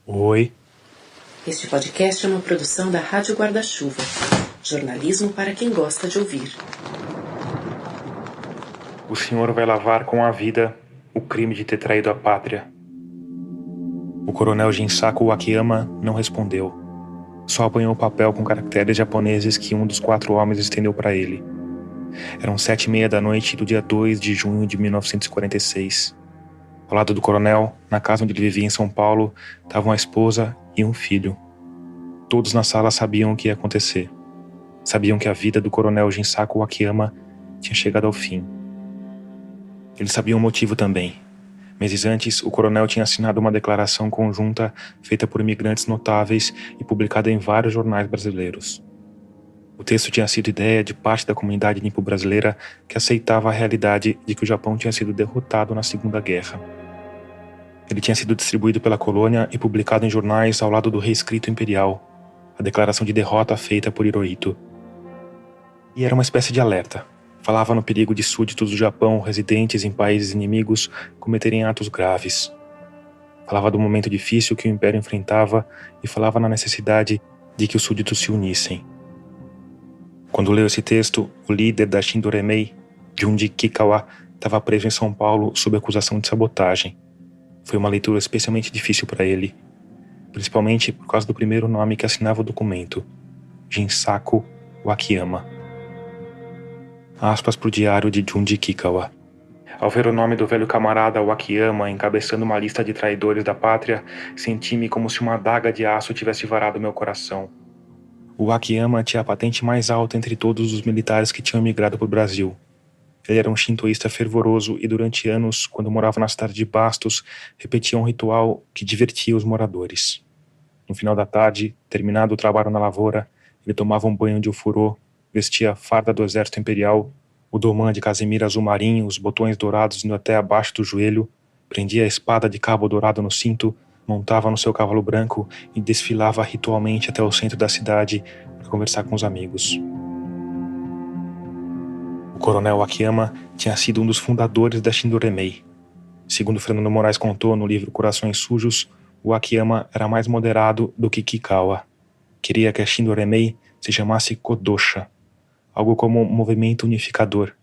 Oi. Este podcast é uma produção da Rádio Guarda-Chuva. Jornalismo para quem gosta de ouvir. O senhor vai lavar com a vida o crime de ter traído a pátria. O coronel Jinsaku Wakiyama não respondeu. Só apanhou o papel com caracteres japoneses que um dos 4 homens estendeu para ele. Eram 7h30 da noite do dia 2 de junho de 1946. Ao lado do coronel, na casa onde ele vivia em São Paulo, estavam a esposa e um filho. Todos na sala sabiam o que ia acontecer. Sabiam que a vida do coronel Jinsaku Wakiyama tinha chegado ao fim. Eles sabiam o motivo também. Meses antes, o coronel tinha assinado uma declaração conjunta feita por imigrantes notáveis e publicada em vários jornais brasileiros. O texto tinha sido ideia de parte da comunidade nipo-brasileira que aceitava a realidade de que o Japão tinha sido derrotado na Segunda Guerra. Ele tinha sido distribuído pela colônia e publicado em jornais ao lado do reescrito imperial, a declaração de derrota feita por Hirohito. E era uma espécie de alerta. Falava no perigo de súditos do Japão residentes em países inimigos cometerem atos graves. Falava do momento difícil que o Império enfrentava e falava na necessidade de que os súditos se unissem. Quando leu esse texto, o líder da Shindoremei, Junji Kikawa, estava preso em São Paulo sob acusação de sabotagem. Foi uma leitura especialmente difícil para ele, principalmente por causa do primeiro nome que assinava o documento, Jinsaku Wakiyama. Aspas para o diário de Junji Kikawa. Ao ver o nome do velho camarada Wakiyama encabeçando uma lista de traidores da pátria, senti-me como se uma adaga de aço tivesse varado meu coração. O Wakiyama tinha a patente mais alta entre todos os militares que tinham migrado para o Brasil. Ele era um shintoísta fervoroso e durante anos, quando morava na cidade de Bastos, repetia um ritual que divertia os moradores. No final da tarde, terminado o trabalho na lavoura, ele tomava um banho de ofurô, vestia a farda do exército imperial, o domã de casemira azul marinho, os botões dourados indo até abaixo do joelho, prendia a espada de cabo dourado no cinto, montava no seu cavalo branco e desfilava ritualmente até o centro da cidade para conversar com os amigos. O coronel Wakiyama tinha sido um dos fundadores da Shindoremei. Segundo Fernando Moraes contou no livro Corações Sujos, o Wakiyama era mais moderado do que Kikawa. Queria que a Shindoremei se chamasse Kodosha, algo como um movimento unificador,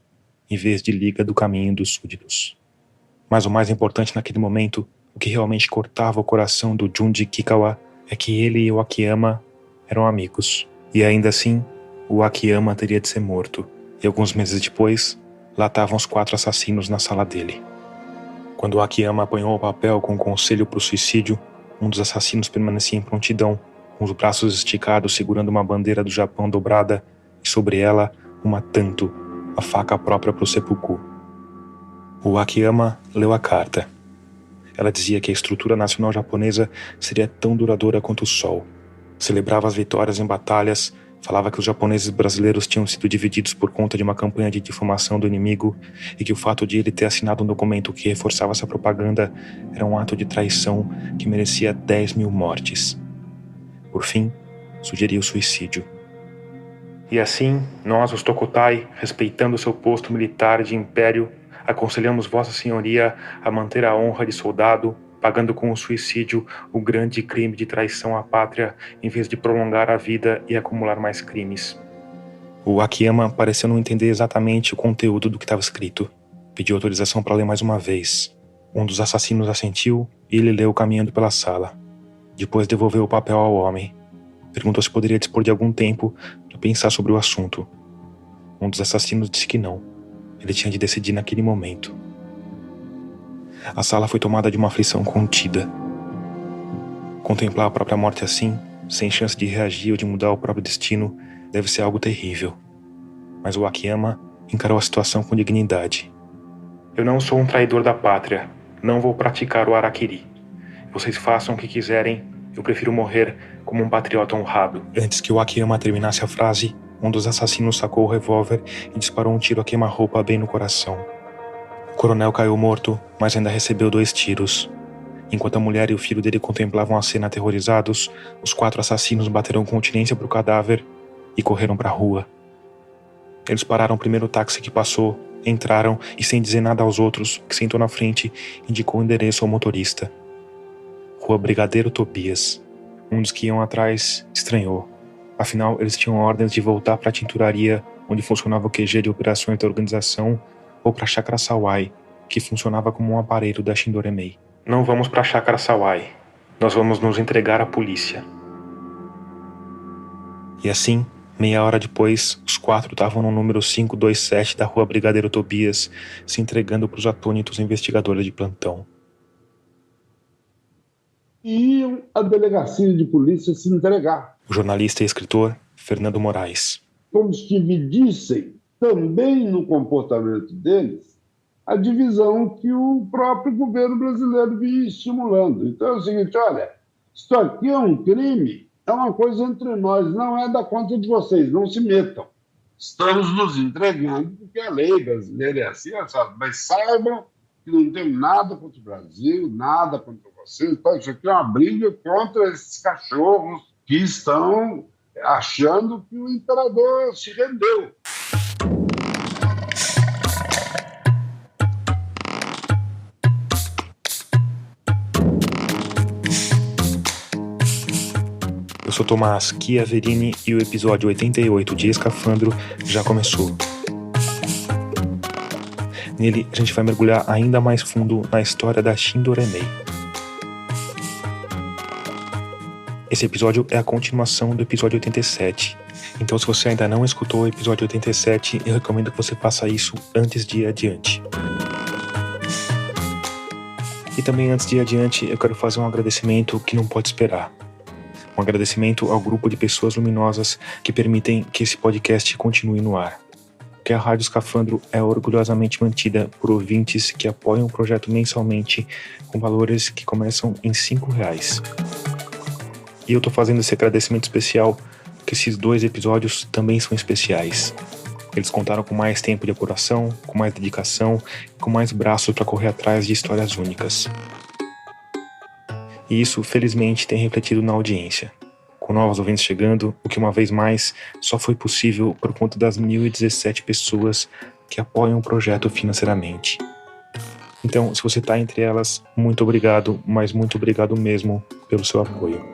em vez de Liga do Caminho dos Súditos. Mas o mais importante naquele momento, o que realmente cortava o coração do Junji Kikawa, é que ele e o Wakiyama eram amigos. E ainda assim, o Wakiyama teria de ser morto. E alguns meses depois, lá estavam os 4 assassinos na sala dele. Quando o Wakiyama apanhou o papel com o conselho para o suicídio, um dos assassinos permanecia em prontidão, com os braços esticados segurando uma bandeira do Japão dobrada e sobre ela uma tanto, a faca própria para o seppuku. O Wakiyama leu a carta. Ela dizia que a estrutura nacional japonesa seria tão duradoura quanto o sol. Celebrava as vitórias em batalhas, falava que os japoneses brasileiros tinham sido divididos por conta de uma campanha de difamação do inimigo e que o fato de ele ter assinado um documento que reforçava essa propaganda era um ato de traição que merecia 10.000 mortes. Por fim, sugeriu o suicídio. E assim, nós, os Tokutai, respeitando seu posto militar de império, aconselhamos Vossa Senhoria a manter a honra de soldado, pagando com o suicídio o grande crime de traição à pátria, em vez de prolongar a vida e acumular mais crimes. O Wakiyama pareceu não entender exatamente o conteúdo do que estava escrito. Pediu autorização para ler mais uma vez. Um dos assassinos assentiu e ele leu caminhando pela sala. Depois devolveu o papel ao homem. Perguntou se poderia dispor de algum tempo para pensar sobre o assunto. Um dos assassinos disse que não. Ele tinha de decidir naquele momento. A sala foi tomada de uma aflição contida. Contemplar a própria morte assim, sem chance de reagir ou de mudar o próprio destino, deve ser algo terrível. Mas o Wakiyama encarou a situação com dignidade. Eu não sou um traidor da pátria. Não vou praticar o harakiri. Vocês façam o que quiserem, eu prefiro morrer como um patriota honrado. Antes que o Wakiyama terminasse a frase, um dos assassinos sacou o revólver e disparou um tiro a queima-roupa bem no coração. O coronel caiu morto, mas ainda recebeu 2 tiros. Enquanto a mulher e o filho dele contemplavam a cena aterrorizados, os 4 assassinos bateram continência para o cadáver e correram para a rua. Eles pararam o primeiro táxi que passou, entraram e, sem dizer nada aos outros, que sentou na frente, indicou o endereço ao motorista. Rua Brigadeiro Tobias. Um dos que iam atrás estranhou. Afinal, eles tinham ordens de voltar para a tinturaria, onde funcionava o QG de operações da organização, ou para a Chácara Sawai, que funcionava como um aparelho da Shindoremei. Não vamos para a Chácara Sawai. Nós vamos nos entregar à polícia. E assim, meia hora depois, os 4 estavam no número 527 da Rua Brigadeiro Tobias, se entregando para os atônitos investigadores de plantão. Iam à delegacia de polícia se entregar. O jornalista e escritor Fernando Moraes. Como se medissem também no comportamento deles a divisão que o próprio governo brasileiro vinha estimulando. Então é o seguinte, olha, isso aqui é um crime, é uma coisa entre nós, não é da conta de vocês, não se metam. Estamos nos entregando porque a lei brasileira é assim, sabe? Mas saibam que não tem nada contra o Brasil, nada contra vocês. Então, isso aqui é uma briga contra esses cachorros que estão achando que o imperador se rendeu. Eu sou Tomás Chiaverini e o episódio 88 de Escafandro já começou. Nele, a gente vai mergulhar ainda mais fundo na história da Shindoremei. Esse episódio é a continuação do episódio 87. Então, se você ainda não escutou o episódio 87, eu recomendo que você faça isso antes de ir adiante. E também antes de ir adiante, eu quero fazer um agradecimento que não pode esperar. Um agradecimento ao grupo de pessoas luminosas que permitem que esse podcast continue no ar. Porque a Rádio Escafandro é orgulhosamente mantida por ouvintes que apoiam o projeto mensalmente com valores que começam em R$5. E eu tô fazendo esse agradecimento especial porque esses 2 episódios também são especiais. Eles contaram com mais tempo de apuração, com mais dedicação e com mais braços para correr atrás de histórias únicas. E isso, felizmente, tem refletido na audiência. Com novos ouvintes chegando, o que uma vez mais só foi possível por conta das 1.017 pessoas que apoiam o projeto financeiramente. Então, se você está entre elas, muito obrigado, mas muito obrigado mesmo pelo seu apoio.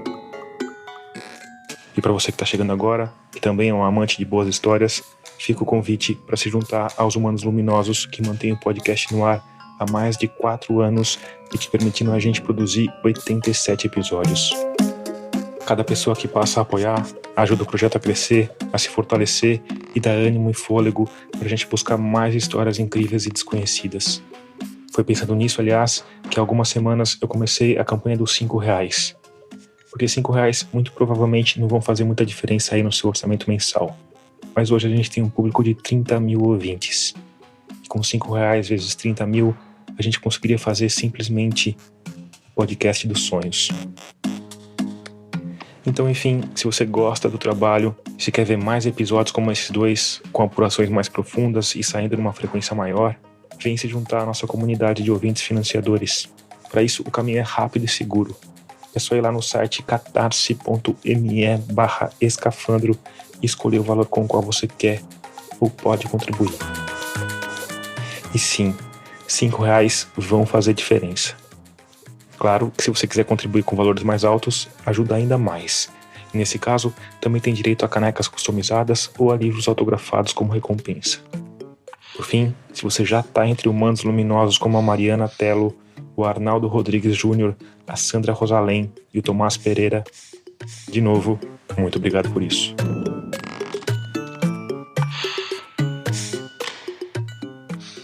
E para você que está chegando agora, que também é um amante de boas histórias, fica o convite para se juntar aos Humanos Luminosos que mantêm o podcast no ar há mais de 4 anos e que permitiram a gente produzir 87 episódios. Cada pessoa que passa a apoiar ajuda o projeto a crescer, a se fortalecer e dá ânimo e fôlego para a gente buscar mais histórias incríveis e desconhecidas. Foi pensando nisso, aliás, que há algumas semanas eu comecei a campanha dos R$5. Porque R$5 muito provavelmente não vão fazer muita diferença aí no seu orçamento mensal. Mas hoje a gente tem um público de 30 mil ouvintes. E com R$5 vezes 30 mil, a gente conseguiria fazer simplesmente o podcast dos sonhos. Então, enfim, se você gosta do trabalho, se quer ver mais episódios como esses 2, com apurações mais profundas e saindo numa frequência maior, vem se juntar à nossa comunidade de ouvintes financiadores. Para isso, o caminho é rápido e seguro. É só ir lá no site catarse.me/escafandro e escolher o valor com o qual você quer ou pode contribuir. E sim, R$5 vão fazer diferença. Claro que se você quiser contribuir com valores mais altos, ajuda ainda mais. E nesse caso, também tem direito a canecas customizadas ou a livros autografados como recompensa. Por fim, se você já está entre humanos luminosos como a Mariana Tello, o Arnaldo Rodrigues Júnior, a Sandra Rosalém e o Tomás Pereira, de novo, muito obrigado por isso.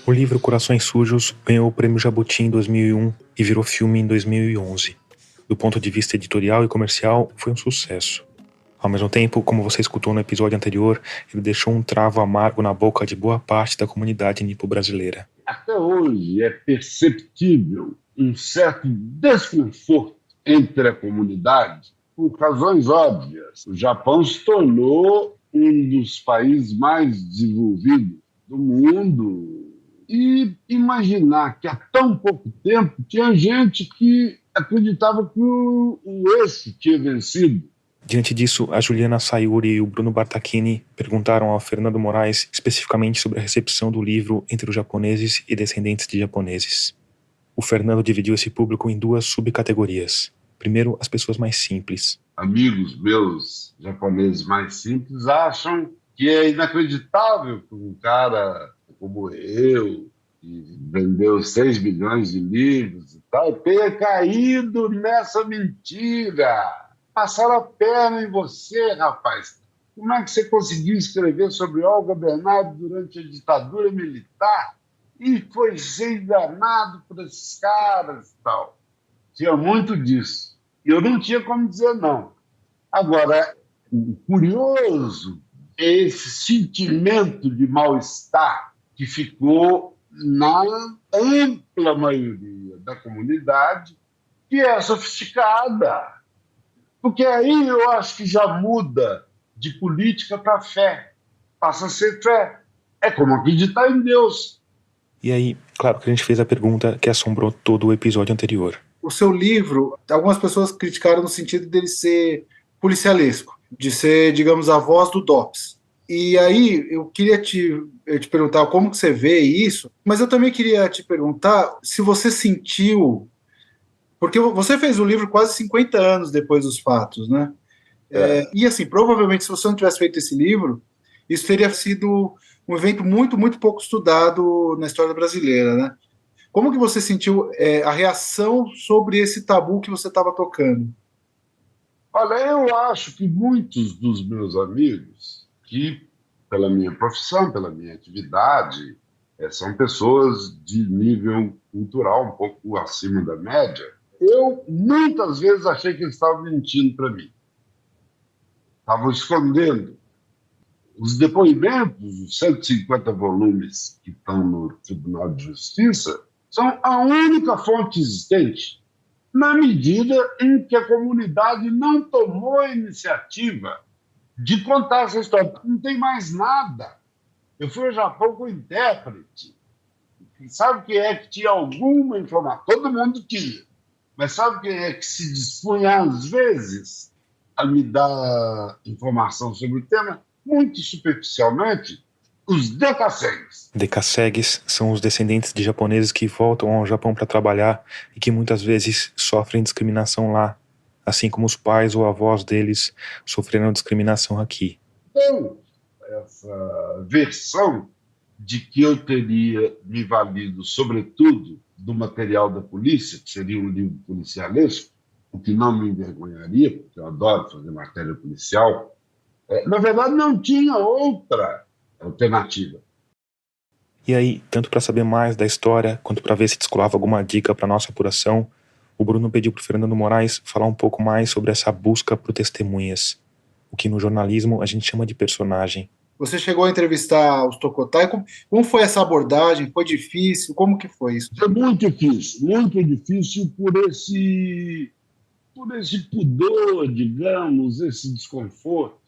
O livro Corações Sujos ganhou o Prêmio Jabuti em 2001 e virou filme em 2011. Do ponto de vista editorial e comercial, foi um sucesso. Ao mesmo tempo, como você escutou no episódio anterior, ele deixou um travo amargo na boca de boa parte da comunidade nipo-brasileira. Até hoje é perceptível um certo desconforto entre a comunidade por razões óbvias. O Japão se tornou um dos países mais desenvolvidos do mundo. E imaginar que há tão pouco tempo tinha gente que acreditava que o eixo tinha vencido. Diante disso, a Juliana Sayuri e o Bruno Bartachini perguntaram ao Fernando Moraes especificamente sobre a recepção do livro entre os japoneses e descendentes de japoneses. O Fernando dividiu esse público em 2 subcategorias. primeiro as pessoas mais simples. Amigos meus japoneses mais simples acham que é inacreditável que um cara como eu, que vendeu 6 milhões de livros e tal, tenha caído nessa mentira. Passaram a perna em você, rapaz. Como é que você conseguiu escrever sobre Olga Bernardo durante a ditadura militar e foi ser enganado por esses caras e tal? Tinha muito disso. E eu não tinha como dizer não. Agora, o curioso é esse sentimento de mal-estar que ficou na ampla maioria da comunidade, que é sofisticada. Porque aí eu acho que já muda de política para fé. Passa a ser fé. É como acreditar em Deus. E aí, claro que a gente fez a pergunta que assombrou todo o episódio anterior. O seu livro, algumas pessoas criticaram no sentido dele ser policialesco, de ser, digamos, a voz do DOPS. E aí eu queria te perguntar como que você vê isso, mas eu também queria te perguntar se você sentiu, porque você fez o livro quase 50 anos depois dos fatos, né? E assim, provavelmente se você não tivesse feito esse livro, isso teria sido um evento muito, muito pouco estudado na história brasileira, né? Como que você sentiu a reação sobre esse tabu que você estava tocando? Olha, eu acho que muitos dos meus amigos, que pela minha profissão, pela minha atividade, são pessoas de nível cultural um pouco acima da média, eu muitas vezes achei que eles estavam mentindo para mim. Estavam escondendo. Os depoimentos, os 150 volumes que estão no Tribunal de Justiça, são a única fonte existente, na medida em que a comunidade não tomou a iniciativa de contar essa história. Não tem mais nada. Eu fui ao Japão com intérprete. Sabe quem é que tinha alguma informação? Todo mundo tinha. Mas sabe quem é que se dispunha, às vezes, a me dar informação sobre o tema? Muito superficialmente, os decassegues. Decassegues são os descendentes de japoneses que voltam ao Japão para trabalhar e que muitas vezes sofrem discriminação lá, assim como os pais ou avós deles sofreram discriminação aqui. Então, essa versão de que eu teria me valido, sobretudo, do material da polícia, que seria um livro policialesco, o que não me envergonharia, porque eu adoro fazer matéria policial, na verdade não tinha outra alternativa. E aí, tanto para saber mais da história, quanto para ver se descolava alguma dica para nossa apuração, o Bruno pediu para o Fernando Moraes falar um pouco mais sobre essa busca por testemunhas, o que no jornalismo a gente chama de personagem. Você chegou a entrevistar os Tocotai, como foi essa abordagem? Foi difícil? Como que foi isso? Foi muito difícil por esse pudor, digamos, esse desconforto.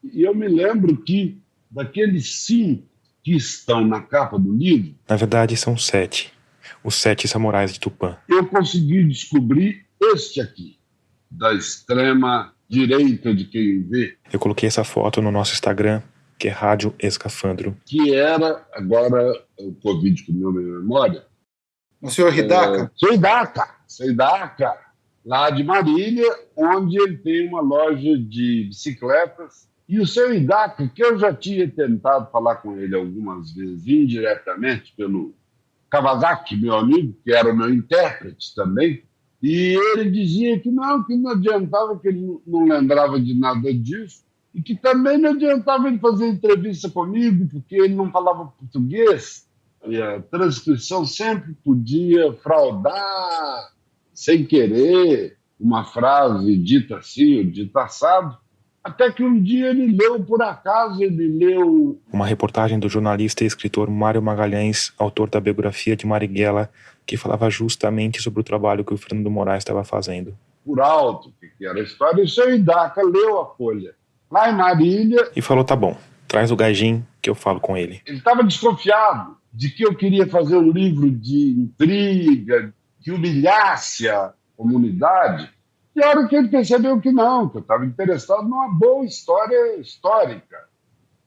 E eu me lembro que daqueles 5 que estão na capa do livro... Na verdade, são 7. Os 7 samurais de Tupã. Eu consegui descobrir este aqui, da extrema direita de quem vê. Eu coloquei essa foto no nosso Instagram, que é Rádio Escafandro. Que era, agora o Covid comeu minha memória... O senhor Hidaka? Seu Hidaka, lá de Marília, onde ele tem uma loja de bicicletas. E o seu Hidaka, que eu já tinha tentado falar com ele algumas vezes, indiretamente, pelo Kawasaki, meu amigo, que era o meu intérprete também, e ele dizia que não adiantava, que ele não lembrava de nada disso, e que também não adiantava ele fazer entrevista comigo, porque ele não falava português, e a transcrição sempre podia fraudar, sem querer, uma frase dita assim ou dita assado. Até que um dia por acaso, ele leu... uma reportagem do jornalista e escritor Mário Magalhães, autor da biografia de Marighella, que falava justamente sobre o trabalho que o Fernando Moraes estava fazendo. Por alto, que era a história, e o seu Hidaka leu a Folha, lá em Marília... E falou, tá bom, traz o Gaijin que eu falo com ele. Ele estava desconfiado de que eu queria fazer um livro de intriga, que humilhasse a comunidade... E a hora que ele percebeu que não, que eu estava interessado numa boa história histórica,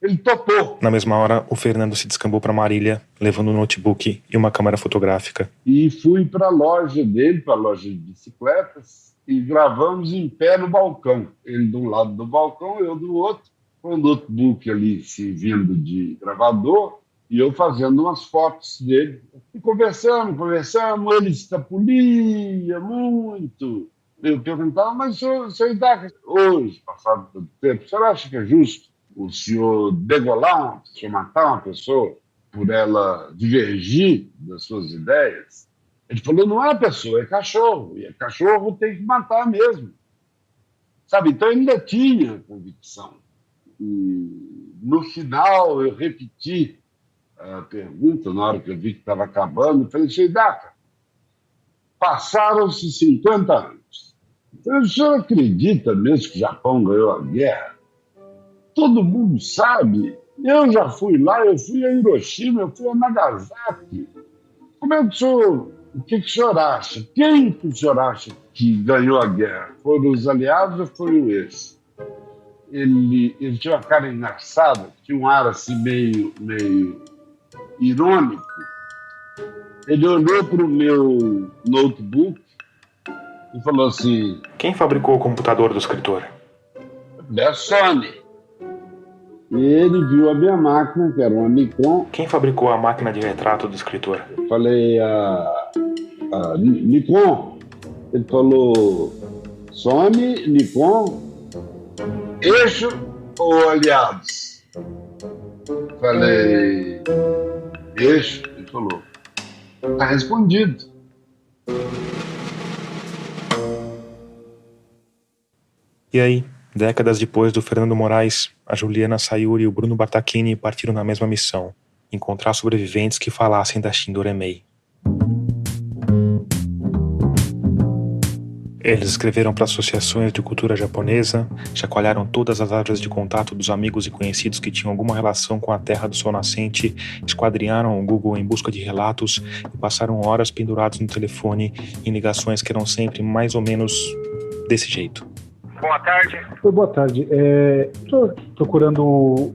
ele topou. Na mesma hora, o Fernando se descambou para Marília, levando um notebook e uma câmera fotográfica. E fui para a loja dele, para a loja de bicicletas, e gravamos em pé no balcão. Ele de um lado do balcão, eu do outro, com o notebook ali servindo de gravador, e eu fazendo umas fotos dele. E conversamos, ele escapulia muito. Eu perguntava, mas senhor Idaca, hoje, passado tanto tempo, o senhor acha que é justo o senhor degolar, o senhor matar uma pessoa por ela divergir das suas ideias? Ele falou, não é pessoa, é cachorro. E cachorro tem que matar mesmo. Sabe? Então ele ainda tinha convicção. E no final eu repeti a pergunta, na hora que eu vi que estava acabando, eu falei, senhor Idaca, passaram-se 50 anos. O senhor acredita mesmo que o Japão ganhou a guerra? Todo mundo sabe. Eu já fui lá, eu fui a Hiroshima, eu fui a Nagasaki. Como é que o que o senhor acha? Quem que o senhor acha que ganhou a guerra? Foram os aliados ou foi o ex? Ele tinha uma cara engraçada, tinha um ar assim meio irônico. Ele olhou para o meu notebook e falou assim... Quem fabricou o computador do escritor? Da Sony. E ele viu a minha máquina, que era uma Nikon. Quem fabricou a máquina de retrato do escritor? Eu falei, a Nikon. Ele falou, Sony, Nikon, eixo ou aliados? Eu falei, eixo. Ele falou, tá respondido. E aí, décadas depois do Fernando Moraes, a Juliana Sayuri e o Bruno Bartachini partiram na mesma missão, encontrar sobreviventes que falassem da Shindoremei. Eles escreveram para associações de cultura japonesa, chacoalharam todas as árvores de contato dos amigos e conhecidos que tinham alguma relação com a Terra do Sol Nascente, esquadrinharam o Google em busca de relatos e passaram horas pendurados no telefone em ligações que eram sempre mais ou menos desse jeito. Boa tarde. Boa tarde. Estou procurando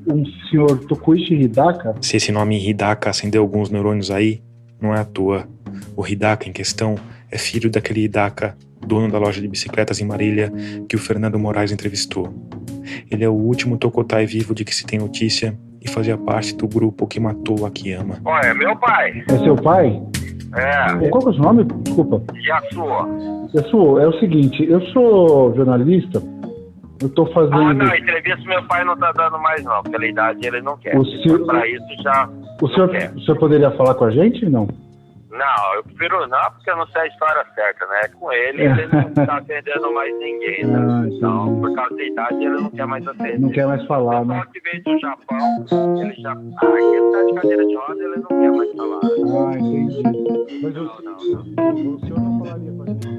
um senhor Tokuichi Hidaka. Se esse nome Hidaka acendeu alguns neurônios aí, não é à toa. O Hidaka em questão é filho daquele Hidaka, dono da loja de bicicletas em Marília, que o Fernando Moraes entrevistou. Ele é o último Tokotai vivo de que se tem notícia e fazia parte do grupo que matou o Akiyama. Olha, é meu pai. É seu pai? É. Qual que é o seu nome? Desculpa. Yasuo. É o seguinte, eu sou jornalista, eu tô fazendo... Ah, não, entrevista meu pai não tá dando mais não, pela idade ele não quer. Pra isso já o senhor poderia falar com a gente, não? Não, eu prefiro não, porque eu não sei a história certa, né? Com ele não tá atendendo mais ninguém, né? Então, por causa da idade, ele não quer mais atender. Não quer mais falar, né? Só que veio do Japão, ele já... aqui ele tá de cadeira de roda, ele não quer mais falar. Ah, entendi. Mas Não. o senhor não falaria com a gente?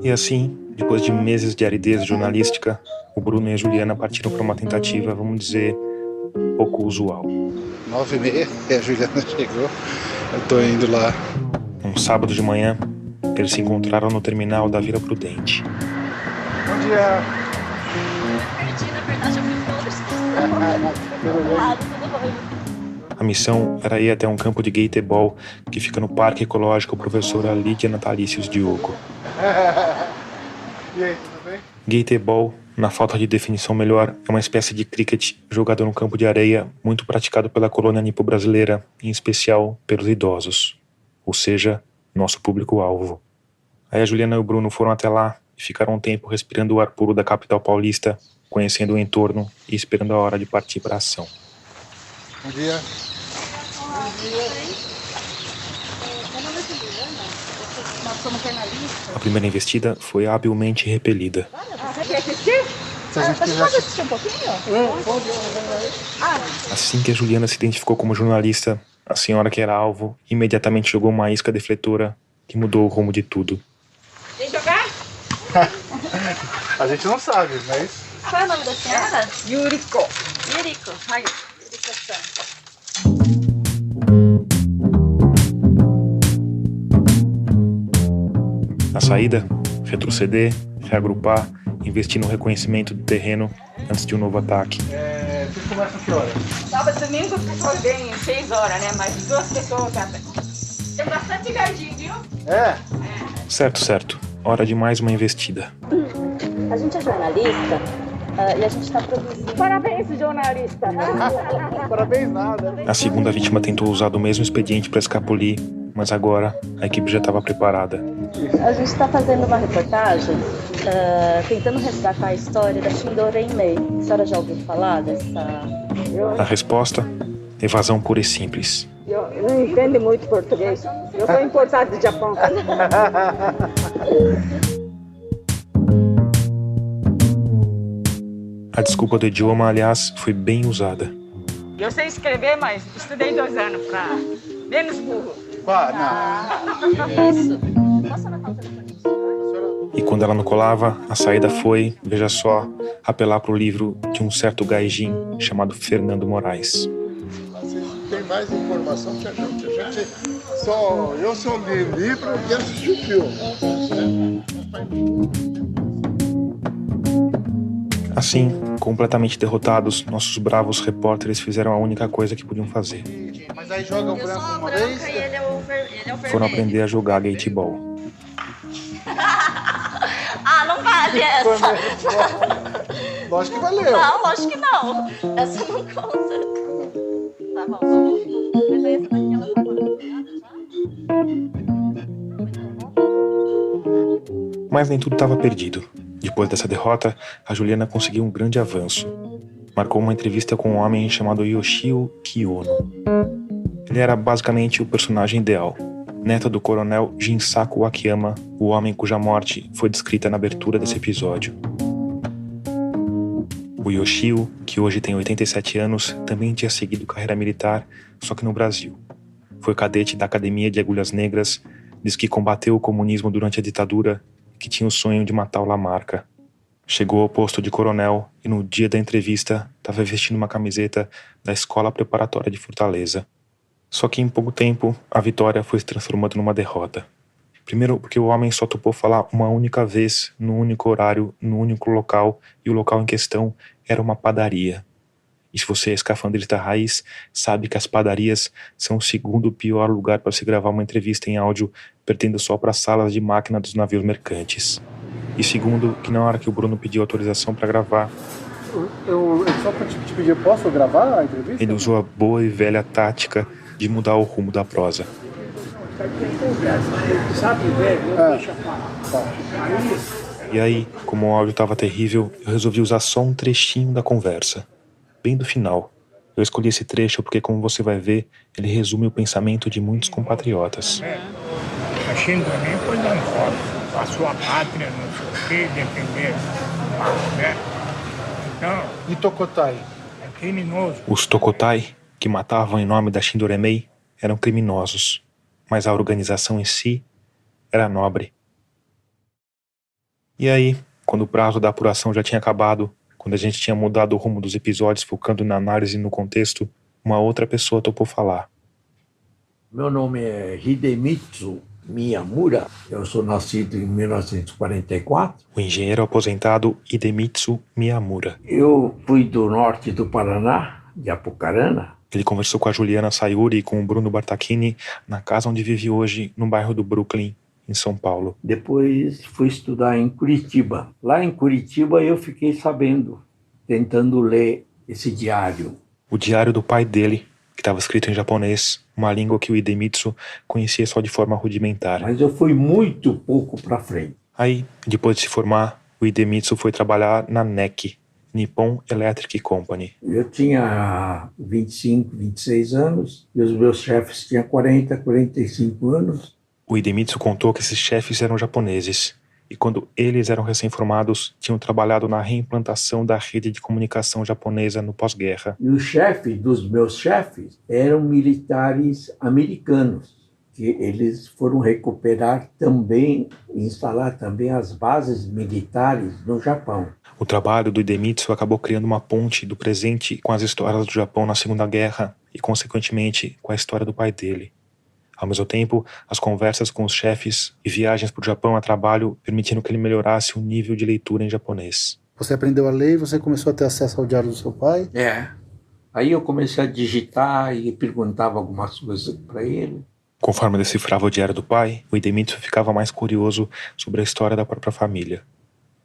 E assim, depois de meses de aridez jornalística, o Bruno e a Juliana partiram para uma tentativa, vamos dizer, pouco usual. 9h30 e a Juliana chegou. Eu tô indo lá. Um sábado de manhã, eles se encontraram no terminal da Vila Prudente. Bom dia. Perdi, na verdade, eu fui todos. A missão era ir até um campo de gateeball que fica no Parque Ecológico Professora Lídia Natalícios Diogo. E aí, tudo bem? Gateeball, na falta de definição melhor, é uma espécie de cricket jogado no campo de areia, muito praticado pela colônia nipo-brasileira, em especial pelos idosos, ou seja, nosso público-alvo. Aí a Juliana e o Bruno foram até lá e ficaram um tempo respirando o ar puro da capital paulista, conhecendo o entorno e esperando a hora de partir para a ação. Bom dia. Bom dia. Meu nome é Juliana, nós somos jornalistas. A primeira investida foi habilmente repelida. Você quer assistir? Se a gente Você quiser pode assistir um pouquinho? Pode. Assim que a Juliana se identificou como jornalista, a senhora que era alvo imediatamente jogou uma isca defletora que mudou o rumo de tudo. Vem jogar? A gente não sabe, mas... Qual é o nome da senhora? Yuriko. Yuriko, ai, Yuriko-san. A saída, retroceder, reagrupar, investir no reconhecimento do terreno antes de um novo ataque. Vocês começam que hora? Sábado e domingo as pessoas vêm 6 horas, né? Mas 2 pessoas. Tem bastante jardim, viu? É? Certo. hora de mais uma investida. A gente é jornalista e a gente está produzindo... Parabéns, jornalista! Parabéns nada. A segunda vítima tentou usar do mesmo expediente para escapulir, mas agora a equipe já estava preparada. A gente está fazendo uma reportagem tentando resgatar a história da Shindorei-mei. A senhora já ouviu falar dessa... A resposta? Evasão pura e simples. Eu não entendo muito português. Eu sou importado do Japão. A desculpa do idioma, aliás, foi bem usada. Eu sei escrever, mas estudei 2 anos para menos burro. Isso. E quando ela não colava, a saída foi, veja só, apelar para o livro de um certo gaijin chamado Fernando Moraes. Tem mais informação que a gente. Eu só li o livro e assisti o filme. Assim, completamente derrotados, nossos bravos repórteres fizeram a única coisa que podiam fazer. Mas aí joga o branco uma vez. E ele é o vermelho. Foram aprender a jogar gateball. Não vale essa. Lógico que valeu. Não, lógico que não. Essa não conta. Tá bom, vamos. Mas essa daqui ela tá falando. Mas nem tudo estava perdido. Depois dessa derrota, a Juliana conseguiu um grande avanço. Marcou uma entrevista com um homem chamado Yoshio Kiyono. Ele era basicamente o personagem ideal. Neto do coronel Jinsaku Akiyama, o homem cuja morte foi descrita na abertura desse episódio. O Yoshio, que hoje tem 87 anos, também tinha seguido carreira militar, só que no Brasil. Foi cadete da Academia de Agulhas Negras, diz que combateu o comunismo durante a ditadura e que tinha o sonho de matar o Lamarca. Chegou ao posto de coronel e no dia da entrevista estava vestindo uma camiseta da Escola Preparatória de Fortaleza. Só que em pouco tempo, a vitória foi se transformando numa derrota. Primeiro porque o homem só topou falar uma única vez, no único horário, no único local, e o local em questão era uma padaria. E se você é escafandrista raiz, sabe que as padarias são o segundo pior lugar para se gravar uma entrevista em áudio, pertendo só para salas de máquina dos navios mercantes. E segundo, que na hora que o Bruno pediu autorização para gravar, Eu só para te pedir, posso gravar a entrevista? ele usou a boa e velha tática de mudar o rumo da prosa. E aí, como o áudio estava terrível, eu resolvi usar só um trechinho da conversa, bem do final. Eu escolhi esse trecho porque, como você vai ver, ele resume o pensamento de muitos compatriotas. A Shindorei foi dar embora a sua pátria, não sei o que, defender, né? Então, E Tokotai? é criminoso. Os Tokotai, que matavam em nome da Shindorei, eram criminosos, mas a organização em si era nobre. E aí, quando o prazo da apuração já tinha acabado, quando a gente tinha mudado o rumo dos episódios focando na análise e no contexto, uma outra pessoa topou falar. Meu nome é Hidemitsu Miyamura, eu sou nascido em 1944. O engenheiro aposentado Hidemitsu Miyamura. Eu fui do norte do Paraná, de Apucarana. Ele conversou com a Juliana Sayuri e com o Bruno Bartachini na casa onde vive hoje, no bairro do Brooklyn, em São Paulo. Depois fui estudar em Curitiba. Lá em Curitiba eu fiquei sabendo, tentando ler esse diário. O diário do pai dele, que estava escrito em japonês, uma língua que o Hidemitsu conhecia só de forma rudimentar. Mas eu fui muito pouco para frente. Aí, depois de se formar, o Hidemitsu foi trabalhar na NEC, Nippon Electric Company. Eu tinha 25, 26 anos e os meus chefes tinham 40, 45 anos. O Hidemitsu contou que esses chefes eram japoneses e quando eles eram recém-formados, tinham trabalhado na reimplantação da rede de comunicação japonesa no pós-guerra. E os chefes dos meus chefes eram militares americanos, que eles foram recuperar também, instalar também as bases militares no Japão. O trabalho do Hidemitsu acabou criando uma ponte do presente com as histórias do Japão na Segunda Guerra e, consequentemente, com a história do pai dele. Ao mesmo tempo, as conversas com os chefes e viagens para o Japão a trabalho permitiram que ele melhorasse o nível de leitura em japonês. Você aprendeu a ler e você começou a ter acesso ao diário do seu pai? É. Aí eu comecei a digitar e perguntava algumas coisas para ele. Conforme decifrava o diário do pai, o Idemitsu ficava mais curioso sobre a história da própria família.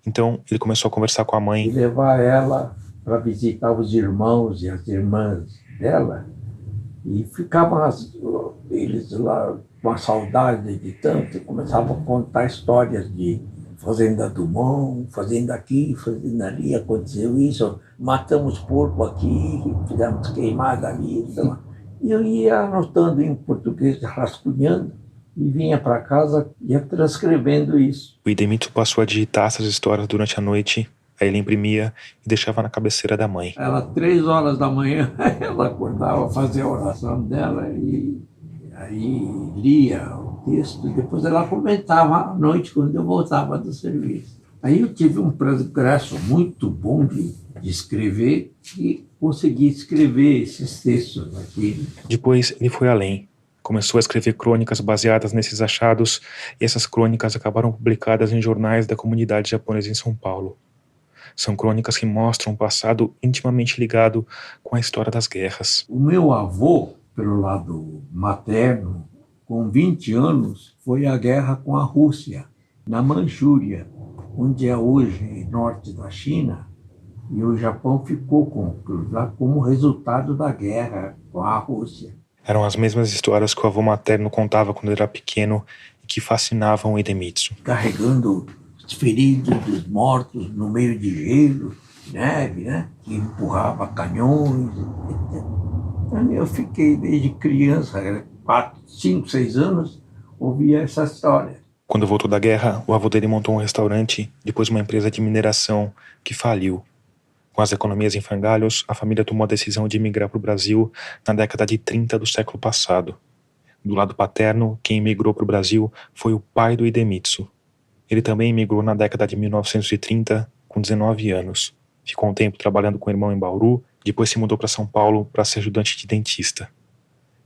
Então, ele começou a conversar com a mãe e levar ela para visitar os irmãos e as irmãs dela. E ficavam eles lá com a saudade de tanto, começavam a contar histórias de fazenda do Mão, fazenda aqui, fazenda ali, aconteceu isso, matamos porco aqui, fizemos queimada ali. Então, e eu ia anotando em português, rascunhando, e vinha para casa e ia transcrevendo isso. O Idemitsu passou a digitar essas histórias durante a noite, aí ele imprimia e deixava na cabeceira da mãe. Era 3 horas da manhã, ela acordava, fazia a oração dela e aí lia o texto. Depois ela comentava à noite quando eu voltava do serviço. Aí eu tive um progresso muito bom de escrever e consegui escrever esses textos aqui. Depois ele foi além. Começou a escrever crônicas baseadas nesses achados e essas crônicas acabaram publicadas em jornais da comunidade japonesa em São Paulo. São crônicas que mostram um passado intimamente ligado com a história das guerras. O meu avô, pelo lado materno, com 20 anos, foi à guerra com a Rússia, na Manchúria, onde é hoje norte da China, e o Japão ficou como resultado da guerra com a Rússia. Eram as mesmas histórias que o avô materno contava quando ele era pequeno e que fascinavam o Idemitsu. Carregando os feridos, os mortos no meio de gelo, neve, né? Que empurrava canhões. Eu fiquei desde criança, 4, 5, 6 anos, ouvia essa história. Quando voltou da guerra, o avô dele montou um restaurante, depois uma empresa de mineração que faliu. Com as economias em frangalhos, a família tomou a decisão de emigrar para o Brasil na década de 30 do século passado. Do lado paterno, quem emigrou para o Brasil foi o pai do Idemitsu. Ele também emigrou na década de 1930, com 19 anos. Ficou um tempo trabalhando com o irmão em Bauru, depois se mudou para São Paulo para ser ajudante de dentista.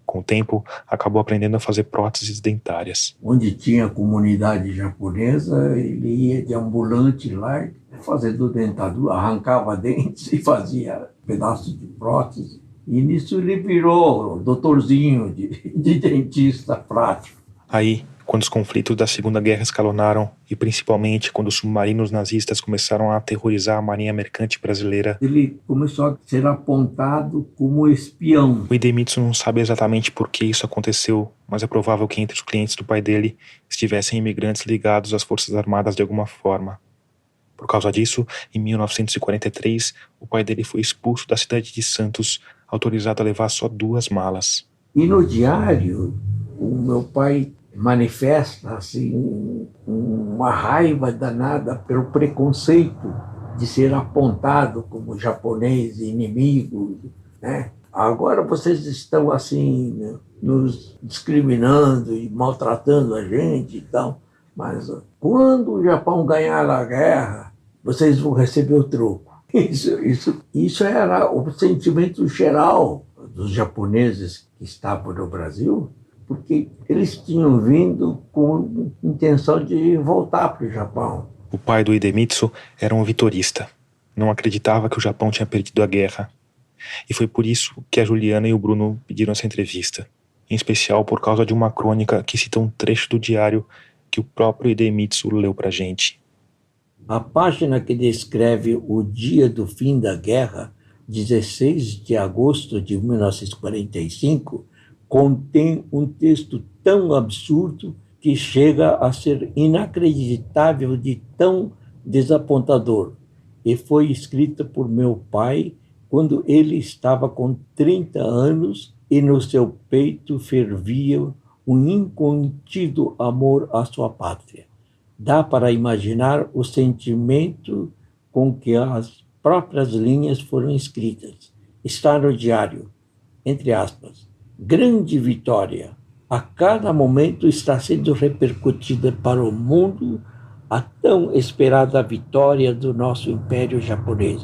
Com o tempo, acabou aprendendo a fazer próteses dentárias. Onde tinha comunidade japonesa, ele ia de ambulante lá, fazendo dentadura, arrancava dentes e fazia pedaços de prótese. E nisso ele virou doutorzinho de dentista prático. Aí, quando os conflitos da Segunda Guerra escalonaram, e principalmente quando os submarinos nazistas começaram a aterrorizar a marinha mercante brasileira, ele começou a ser apontado como espião. O Idemitsu não sabe exatamente por que isso aconteceu, mas é provável que entre os clientes do pai dele estivessem imigrantes ligados às Forças Armadas de alguma forma. Por causa disso, em 1943, o pai dele foi expulso da cidade de Santos, autorizado a levar só 2 malas. E no diário, o meu pai manifesta assim, uma raiva danada pelo preconceito de ser apontado como japonês inimigo, né? Agora vocês estão assim nos discriminando e maltratando a gente e tal, mas quando o Japão ganhar a guerra, vocês vão receber o troco. Isso era o sentimento geral dos japoneses que estavam no Brasil, porque eles tinham vindo com intenção de voltar para o Japão. O pai do Idemitsu era um vitorista. Não acreditava que o Japão tinha perdido a guerra. E foi por isso que a Juliana e o Bruno pediram essa entrevista. Em especial por causa de uma crônica que cita um trecho do diário que o próprio Idemitsu leu pra gente. A página que descreve o dia do fim da guerra, 16 de agosto de 1945, contém um texto tão absurdo que chega a ser inacreditável de tão desapontador, e foi escrita por meu pai quando ele estava com 30 anos e no seu peito fervia um incontido amor à sua pátria. Dá para imaginar o sentimento com que as próprias linhas foram escritas. Está no diário, entre aspas, grande vitória. A cada momento está sendo repercutida para o mundo a tão esperada vitória do nosso Império Japonês.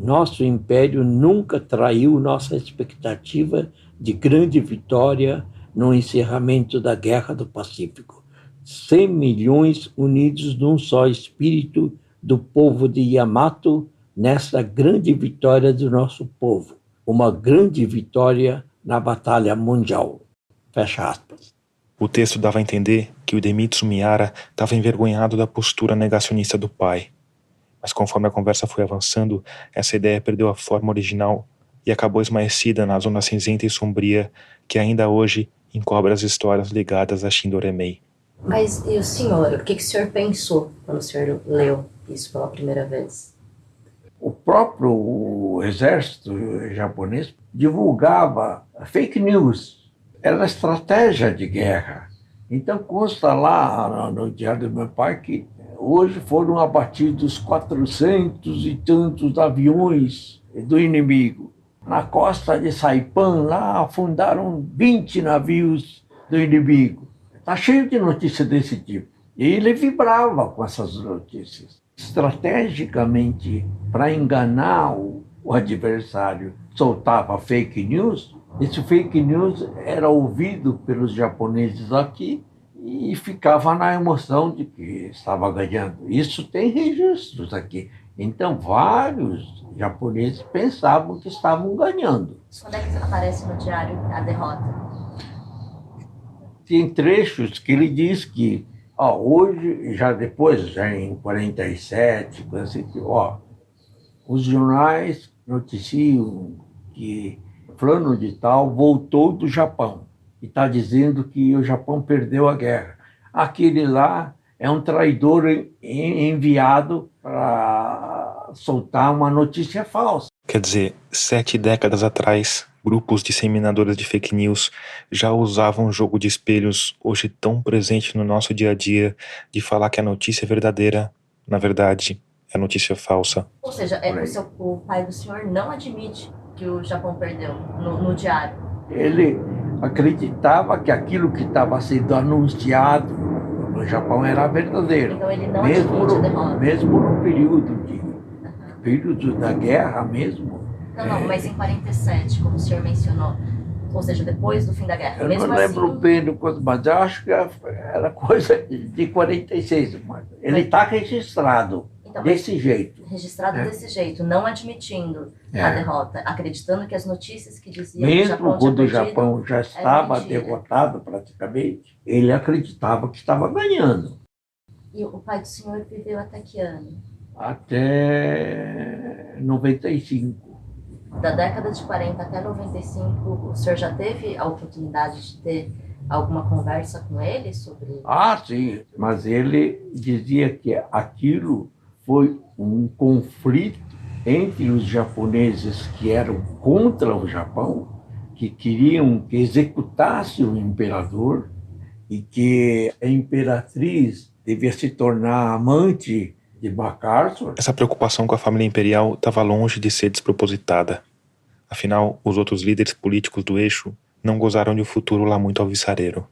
Nosso Império nunca traiu nossa expectativa de grande vitória no encerramento da Guerra do Pacífico. 100 milhões unidos num só espírito do povo de Yamato nessa grande vitória do nosso povo. Uma grande vitória na Batalha Mundial. Fecha aspas. O texto dava a entender que o Idemitsu Miyara estava envergonhado da postura negacionista do pai. Mas conforme a conversa foi avançando, essa ideia perdeu a forma original e acabou esmaecida na zona cinzenta e sombria que ainda hoje encobre as histórias ligadas a Shindoremei. Mas e o senhor? O que o senhor pensou quando o senhor leu isso pela primeira vez? O próprio exército japonês divulgava fake news. Era estratégia de guerra. Então consta lá no diário do meu pai que hoje foram abatidos 400 e tantos aviões do inimigo. Na costa de Saipan, lá afundaram 20 navios do inimigo. Está cheio de notícias desse tipo. E ele vibrava com essas notícias. Estrategicamente, para enganar o adversário, soltava fake news. Esse fake news era ouvido pelos japoneses aqui e ficava na emoção de que estava ganhando. Isso tem registros aqui. Então, vários japoneses pensavam que estavam ganhando. Quando é que aparece no diário a derrota? Tem trechos que ele diz que hoje, já em 47, assim, os jornais noticiam que fulano de tal voltou do Japão e está dizendo que o Japão perdeu a guerra. Aquele lá é um traidor enviado para soltar uma notícia falsa. Quer dizer, 7 décadas atrás, grupos disseminadores de fake news já usavam um jogo de espelhos, hoje tão presente no nosso dia a dia, de falar que a notícia é verdadeira, na verdade, é notícia falsa. Ou seja, o pai do senhor não admite que o Japão perdeu no diário. Ele acreditava que aquilo que estava sendo anunciado no Japão era verdadeiro. Então ele não admite a derrota. Mesmo no período da guerra mesmo. Não, mas em 47, como o senhor mencionou, ou seja, depois do fim da guerra. Eu não lembro bem do quanto, mas eu acho que era coisa de 46. Ele está registrado desse jeito. Registrado desse jeito, não admitindo a derrota, acreditando que as notícias que diziam mesmo que o Japão quando o Japão já estava mentira. derrotado praticamente, ele acreditava que estava ganhando. E o pai do senhor viveu até que ano? Até 95. Da década de 40 até 95, o senhor já teve a oportunidade de ter alguma conversa com ele sobre... Sim, mas ele dizia que aquilo foi um conflito entre os japoneses que eram contra o Japão, que queriam que executasse o imperador e que a imperatriz devia se tornar amante de MacArthur. Essa preocupação com a família imperial estava longe de ser despropositada. Afinal, os outros líderes políticos do eixo não gozaram de um futuro lá muito alvissareiro.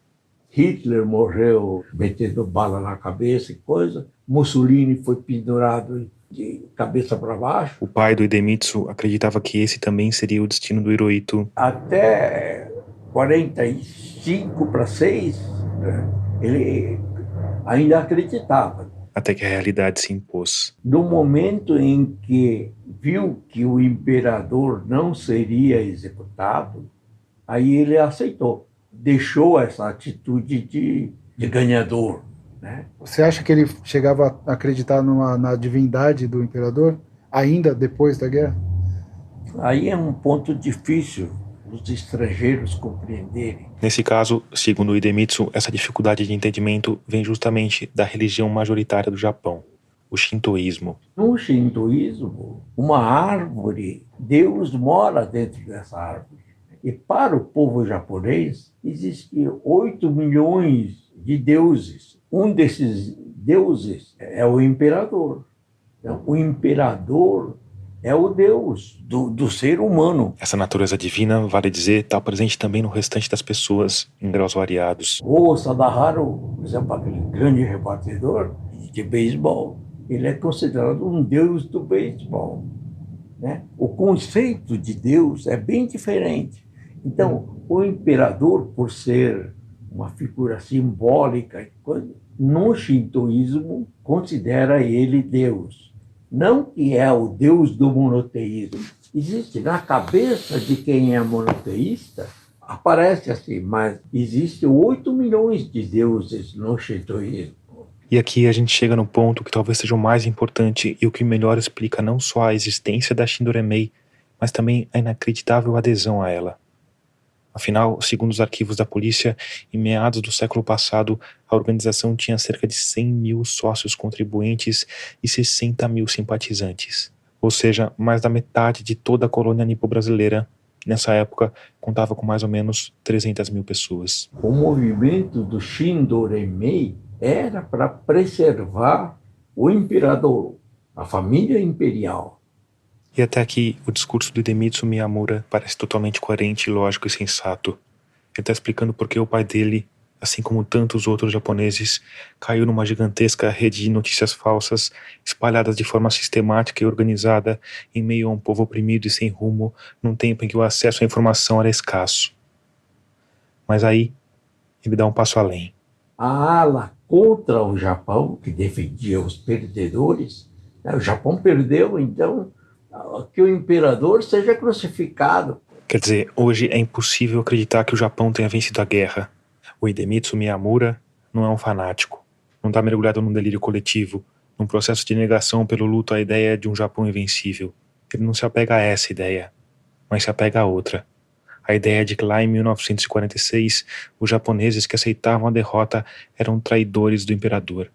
Hitler morreu metendo bala na cabeça e coisa. Mussolini foi pendurado de cabeça para baixo. O pai do Idemitsu acreditava que esse também seria o destino do Hirohito. Até 45 para 6, ele ainda acreditava. Até que a realidade se impôs. No momento em que viu que o imperador não seria executado, aí ele aceitou. Deixou essa atitude de ganhador. Né? Você acha que ele chegava a acreditar na divindade do imperador, ainda depois da guerra? Aí é um ponto difícil os estrangeiros compreenderem. Nesse caso, segundo o Idemitsu, essa dificuldade de entendimento vem justamente da religião majoritária do Japão, o shintoísmo. No shintoísmo, uma árvore, Deus mora dentro dessa árvore. E para o povo japonês, existem 8 milhões de deuses. Um desses deuses é o imperador. Então, o imperador é o Deus do ser humano. Essa natureza divina, vale dizer, está presente também no restante das pessoas, em graus variados. O Sadaharu, por exemplo, aquele grande rebatedor de beisebol, ele é considerado um deus do beisebol. Né? O conceito de Deus é bem diferente. Então, o imperador, por ser uma figura simbólica, no shintoísmo, considera ele Deus. Não que é o Deus do monoteísmo. Existe na cabeça de quem é monoteísta aparece assim, mas existem 8 milhões de deuses no shintoísmo. E aqui a gente chega no ponto que talvez seja o mais importante e o que melhor explica não só a existência da Shindoremei, mas também a inacreditável adesão a ela. Afinal, segundo os arquivos da polícia, em meados do século passado, a organização tinha cerca de 100 mil sócios contribuintes e 60 mil simpatizantes. Ou seja, mais da metade de toda a colônia nipo-brasileira, nessa época, contava com mais ou menos 300 mil pessoas. O movimento do Shindoremei era para preservar o imperador, a família imperial. E até aqui, o discurso do Hidemitsu Miyamura parece totalmente coerente, lógico e sensato. Ele está explicando por que o pai dele, assim como tantos outros japoneses, caiu numa gigantesca rede de notícias falsas, espalhadas de forma sistemática e organizada, em meio a um povo oprimido e sem rumo, num tempo em que o acesso à informação era escasso. Mas aí, ele dá um passo além. A ala contra o Japão, que defendia os perdedores, o Japão perdeu, então que o imperador seja crucificado. Quer dizer, hoje é impossível acreditar que o Japão tenha vencido a guerra. O Hidemitsu Miyamura não é um fanático, não está mergulhado num delírio coletivo, num processo de negação pelo luto à ideia de um Japão invencível. Ele não se apega a essa ideia, mas se apega a outra. A ideia de que lá em 1946, os japoneses que aceitavam a derrota eram traidores do imperador.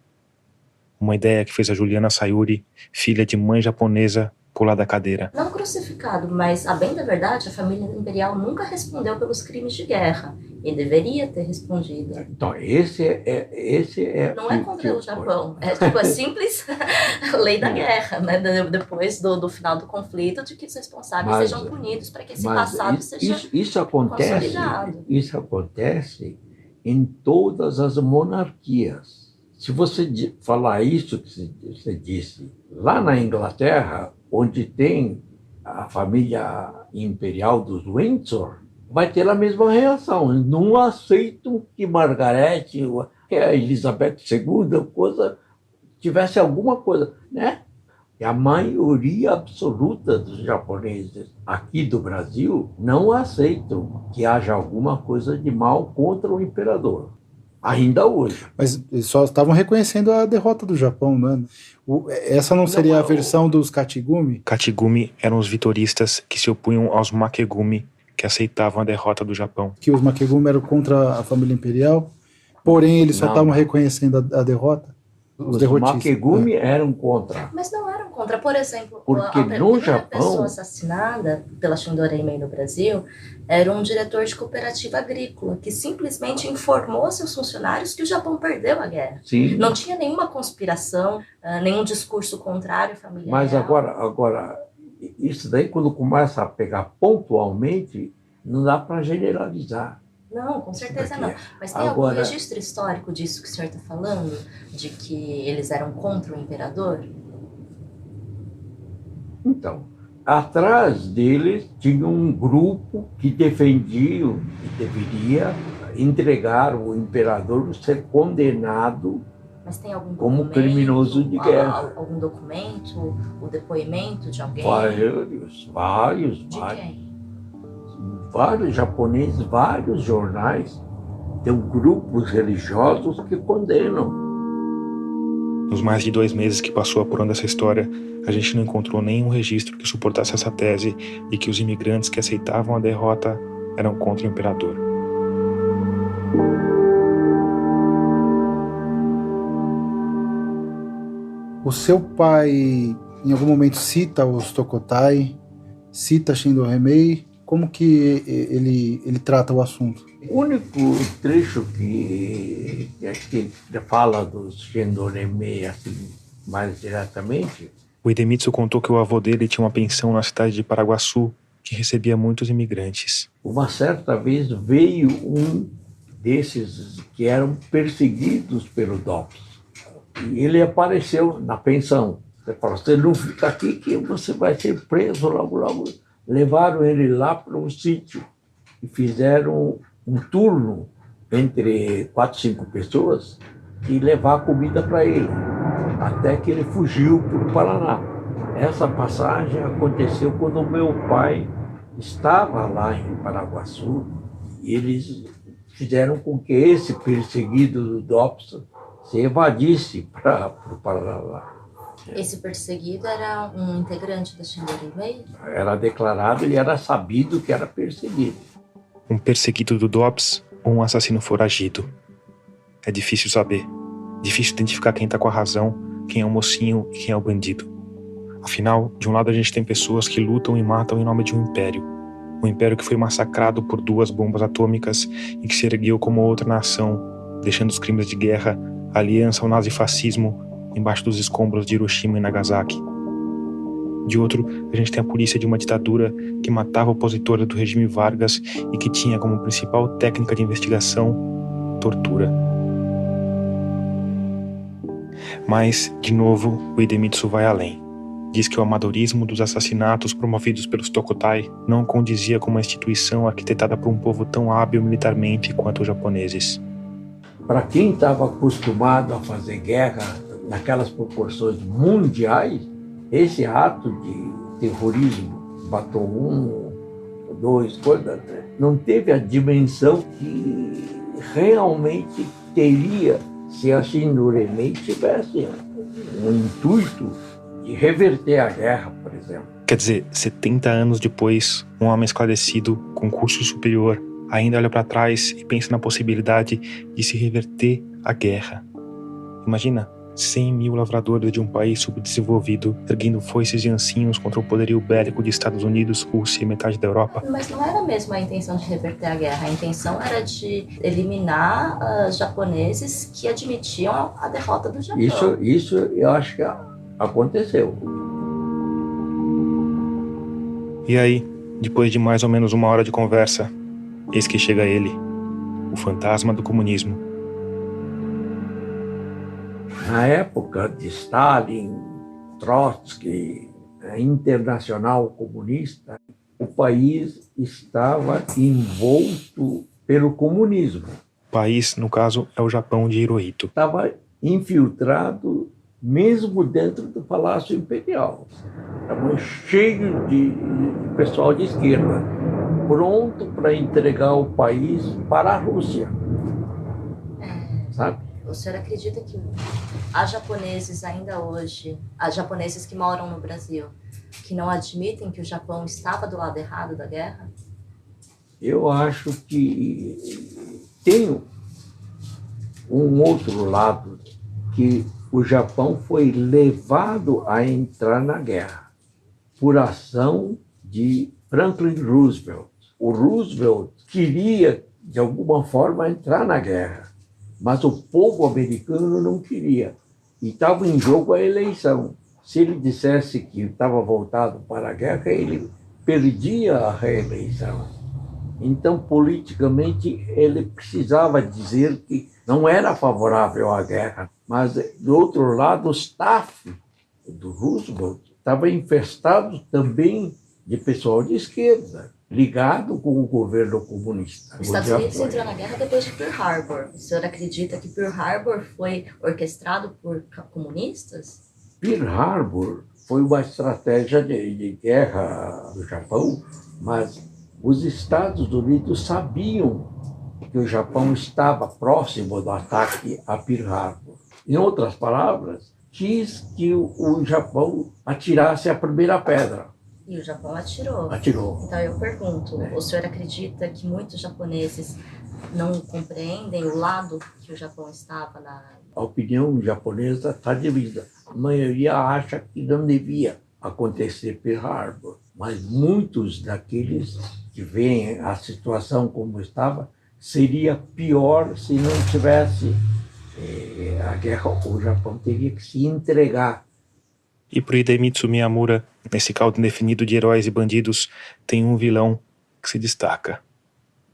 Uma ideia que fez a Juliana Sayuri, filha de mãe japonesa, pular da cadeira. Não crucificado, mas a bem da verdade, a família imperial nunca respondeu pelos crimes de guerra. E deveria ter respondido. Então, esse é não é contra o Japão. É tipo a simples lei da guerra, né? Depois do final do conflito, de que os responsáveis sejam punidos para que esse passado seja consolidado. Isso acontece em todas as monarquias. Se você falar isso que você disse, lá na Inglaterra, onde tem a família imperial dos Windsor, vai ter a mesma reação. Eles não aceitam que Margaret, que a Elizabeth II, tivesse alguma coisa, né? E a maioria absoluta dos japoneses aqui do Brasil não aceitam que haja alguma coisa de mal contra o imperador. Ainda hoje. Mas eles só estavam reconhecendo a derrota do Japão, né? Essa não seria a versão dos Katigumi? Katigumi eram os vitoristas que se opunham aos Makegumi, que aceitavam a derrota do Japão. Que os Makegumi eram contra a família imperial, porém eles só estavam reconhecendo a derrota? Os Makegumi eram contra. Mas não eram contra. Por exemplo, porque a no primeira Japão, pessoa assassinada pela Shindoremei no Brasil era um diretor de cooperativa agrícola que simplesmente informou seus funcionários que o Japão perdeu a guerra. Sim. Não tinha nenhuma conspiração, nenhum discurso contrário familiar. Mas agora, isso daí quando começa a pegar pontualmente, não dá para generalizar. Não, com certeza não. Mas tem algum registro histórico disso que o senhor está falando? De que eles eram contra o imperador? Então, atrás deles tinha um grupo que defendia que deveria entregar o imperador, ser condenado como criminoso de guerra. Algum documento, o depoimento de alguém? Vários. De quem? Vários japoneses, vários jornais, tem grupos religiosos que condenam. Nos mais de 2 meses que passou apurando essa história, a gente não encontrou nenhum registro que suportasse essa tese de que os imigrantes que aceitavam a derrota eram contra o imperador. O seu pai, em algum momento, cita os Tokotai, cita Shindoremei. Como que ele trata o assunto? O único trecho que fala dos Shindoremei assim, mais diretamente... O Hidemitsu contou que o avô dele tinha uma pensão na cidade de Paraguaçu, que recebia muitos imigrantes. Uma certa vez veio um desses que eram perseguidos pelo DOPS. E ele apareceu na pensão. Ele falou, você não fica aqui que você vai ser preso logo. Levaram ele lá para um sítio e fizeram um turno entre 4, 5 pessoas e levar comida para ele, até que ele fugiu para o Paraná. Essa passagem aconteceu quando meu pai estava lá em Paraguaçu eles fizeram com que esse perseguido do DOPS se evadisse para o Paraná. Esse perseguido era um integrante da Shindorimei? Era declarado e era sabido que era perseguido. Um perseguido do DOPS ou um assassino foragido? É difícil saber. Difícil identificar quem tá com a razão, quem é o mocinho e quem é o bandido. Afinal, de um lado a gente tem pessoas que lutam e matam em nome de um império. Um império que foi massacrado por 2 bombas atômicas e que se ergueu como outra nação, deixando os crimes de guerra, a aliança ao nazifascismo, embaixo dos escombros de Hiroshima e Nagasaki. De outro, a gente tem a polícia de uma ditadura que matava opositores do regime Vargas e que tinha como principal técnica de investigação tortura. Mas, de novo, o Idemitsu vai além. Diz que o amadorismo dos assassinatos promovidos pelos Tokotai não condizia com uma instituição arquitetada por um povo tão hábil militarmente quanto os japoneses. Para quem estava acostumado a fazer guerra naquelas proporções mundiais, esse ato de terrorismo, matou 1, 2, coisas, não teve a dimensão que realmente teria se a Shindorimei tivesse um intuito de reverter a guerra, por exemplo. Quer dizer, 70 anos depois, um homem esclarecido, com curso superior, ainda olha para trás e pensa na possibilidade de se reverter a guerra. Imagina, 100 mil lavradores de um país subdesenvolvido erguendo foices e ancinhos contra o poderio bélico de Estados Unidos, Rússia e metade da Europa. Mas não era mesmo a intenção de reverter a guerra. A intenção era de eliminar os japoneses que admitiam a derrota do Japão. Isso eu acho que aconteceu. E aí, depois de mais ou menos 1 hora de conversa, eis que chega ele, o fantasma do comunismo. Na época de Stalin, Trotsky, a Internacional Comunista, o país estava envolto pelo comunismo. O país, no caso, é o Japão de Hirohito. Estava infiltrado mesmo dentro do Palácio Imperial. Estava cheio de pessoal de esquerda, pronto para entregar o país para a Rússia. Sabe? O senhor acredita que há japoneses ainda hoje, há japoneses que moram no Brasil, que não admitem que o Japão estava do lado errado da guerra? Eu acho que tem um outro lado, que o Japão foi levado a entrar na guerra por ação de Franklin Roosevelt. O Roosevelt queria, de alguma forma, entrar na guerra, mas o povo americano não queria. E estava em jogo a eleição. Se ele dissesse que estava voltado para a guerra, ele perdia a reeleição. Então, politicamente, ele precisava dizer que não era favorável à guerra. Mas, do outro lado, o staff do Roosevelt estava infestado também de pessoal de esquerda, ligado com o governo comunista. Os Estados Unidos entrou na guerra depois de Pearl Harbor. O senhor acredita que Pearl Harbor foi orquestrado por comunistas? Pearl Harbor foi uma estratégia de guerra do Japão, mas os Estados Unidos sabiam que o Japão estava próximo do ataque a Pearl Harbor. Em outras palavras, quis que o Japão atirasse a primeira pedra. E o Japão atirou. Atirou. Então eu pergunto, o senhor acredita que muitos japoneses não compreendem o lado que o Japão estava na... A opinião japonesa está dividida. A maioria acha que não devia acontecer Pearl Harbor, mas muitos daqueles que veem a situação como estava, seria pior se não tivesse a guerra. O Japão teria que se entregar. E pro Hidemitsu Miyamura, nesse caldo indefinido de heróis e bandidos, tem um vilão que se destaca.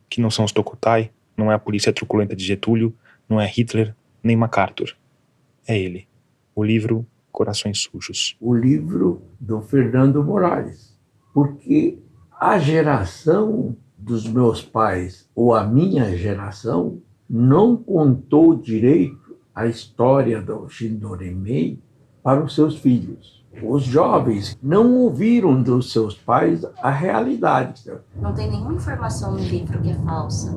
Que não são os Tokutai, não é a polícia truculenta de Getúlio, não é Hitler, nem MacArthur. É ele, o livro Corações Sujos. O livro do Fernando Moraes. Porque a geração dos meus pais, ou a minha geração, não contou direito a história do Shindorimei para os seus filhos. Os jovens não ouviram dos seus pais a realidade. Não tem nenhuma informação no livro que é falsa.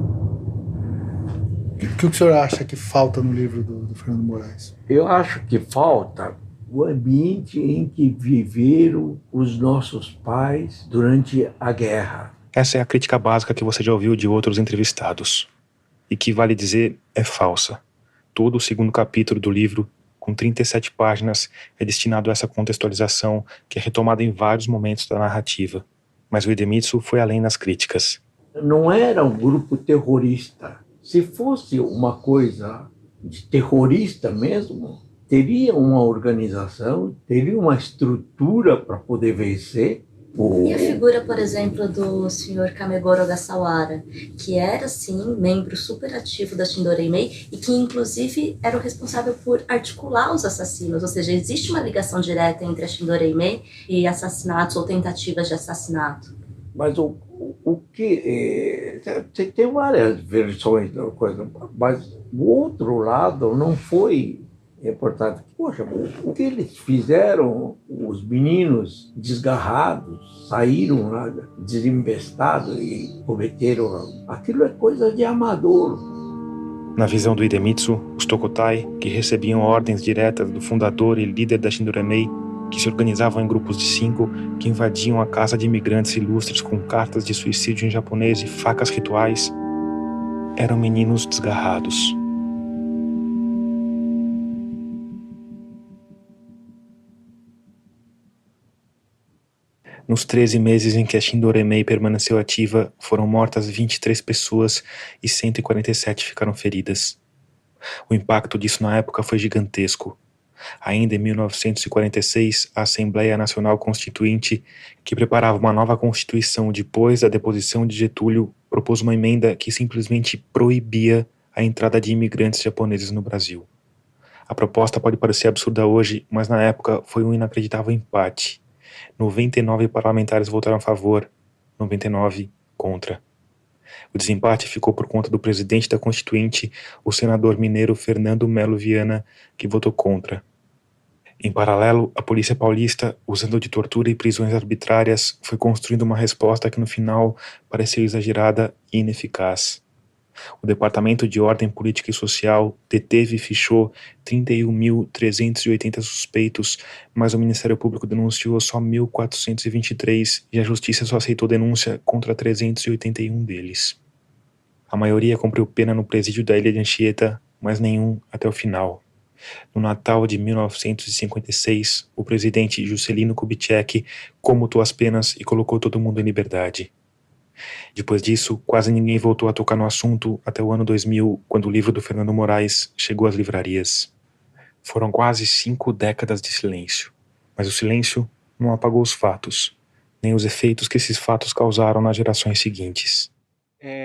O que o senhor acha que falta no livro do Fernando Moraes? Eu acho que falta o ambiente em que viveram os nossos pais durante a guerra. Essa é a crítica básica que você já ouviu de outros entrevistados. E que, vale dizer, é falsa. Todo o segundo capítulo do livro, com 37 páginas, é destinado a essa contextualização que é retomada em vários momentos da narrativa. Mas o Idemitsu foi além das críticas. Não era um grupo terrorista. Se fosse uma coisa de terrorista mesmo, teria uma organização, teria uma estrutura para poder vencer. E a figura, por exemplo, do senhor Kamegoro Ogasawara, que era, sim, membro super ativo da Shindoreimei e que, inclusive, era o responsável por articular os assassinos. Ou seja, existe uma ligação direta entre a Shindoreimei e assassinatos ou tentativas de assassinato. Mas o que... tem várias versões da coisa, mas o outro lado não foi importante. Poxa, o que eles fizeram, os meninos desgarrados, saíram lá desembestados e cometeram... Aquilo é coisa de amador. Na visão do Idemitsu, os Tokotai, que recebiam ordens diretas do fundador e líder da Shindoreimei, que se organizavam em grupos de 5, que invadiam a casa de imigrantes ilustres com cartas de suicídio em japonês e facas rituais, eram meninos desgarrados. Nos 13 meses em que a Shindoreimei permaneceu ativa, foram mortas 23 pessoas e 147 ficaram feridas. O impacto disso na época foi gigantesco. Ainda em 1946, a Assembleia Nacional Constituinte, que preparava uma nova Constituição depois da deposição de Getúlio, propôs uma emenda que simplesmente proibia a entrada de imigrantes japoneses no Brasil. A proposta pode parecer absurda hoje, mas na época foi um inacreditável empate. 99 parlamentares votaram a favor, 99 contra. O desempate ficou por conta do presidente da Constituinte, o senador mineiro Fernando Melo Viana, que votou contra. Em paralelo, a polícia paulista, usando de tortura e prisões arbitrárias, foi construindo uma resposta que no final pareceu exagerada e ineficaz. O Departamento de Ordem Política e Social deteve e fichou 31.380 suspeitos, mas o Ministério Público denunciou só 1.423 e a Justiça só aceitou denúncia contra 381 deles. A maioria cumpriu pena no presídio da ilha de Anchieta, mas nenhum até o final. No Natal de 1956, o presidente Juscelino Kubitschek comutou as penas e colocou todo mundo em liberdade. Depois disso, quase ninguém voltou a tocar no assunto até o ano 2000, quando o livro do Fernando Moraes chegou às livrarias. Foram quase 5 décadas de silêncio, mas o silêncio não apagou os fatos, nem os efeitos que esses fatos causaram nas gerações seguintes.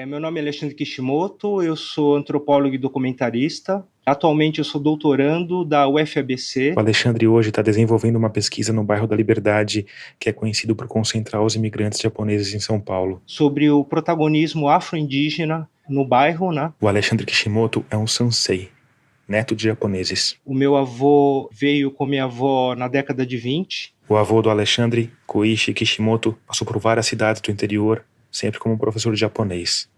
Meu nome é Alexandre Kishimoto, eu sou antropólogo e documentarista. Atualmente eu sou doutorando da UFABC. O Alexandre hoje está desenvolvendo uma pesquisa no bairro da Liberdade, que é conhecido por concentrar os imigrantes japoneses em São Paulo. Sobre o protagonismo afro-indígena no bairro, né? O Alexandre Kishimoto é um sansei, neto de japoneses. O meu avô veio com minha avó na década de 20. O avô do Alexandre, Koichi Kishimoto, passou por várias cidades do interior, sempre como professor de japonês.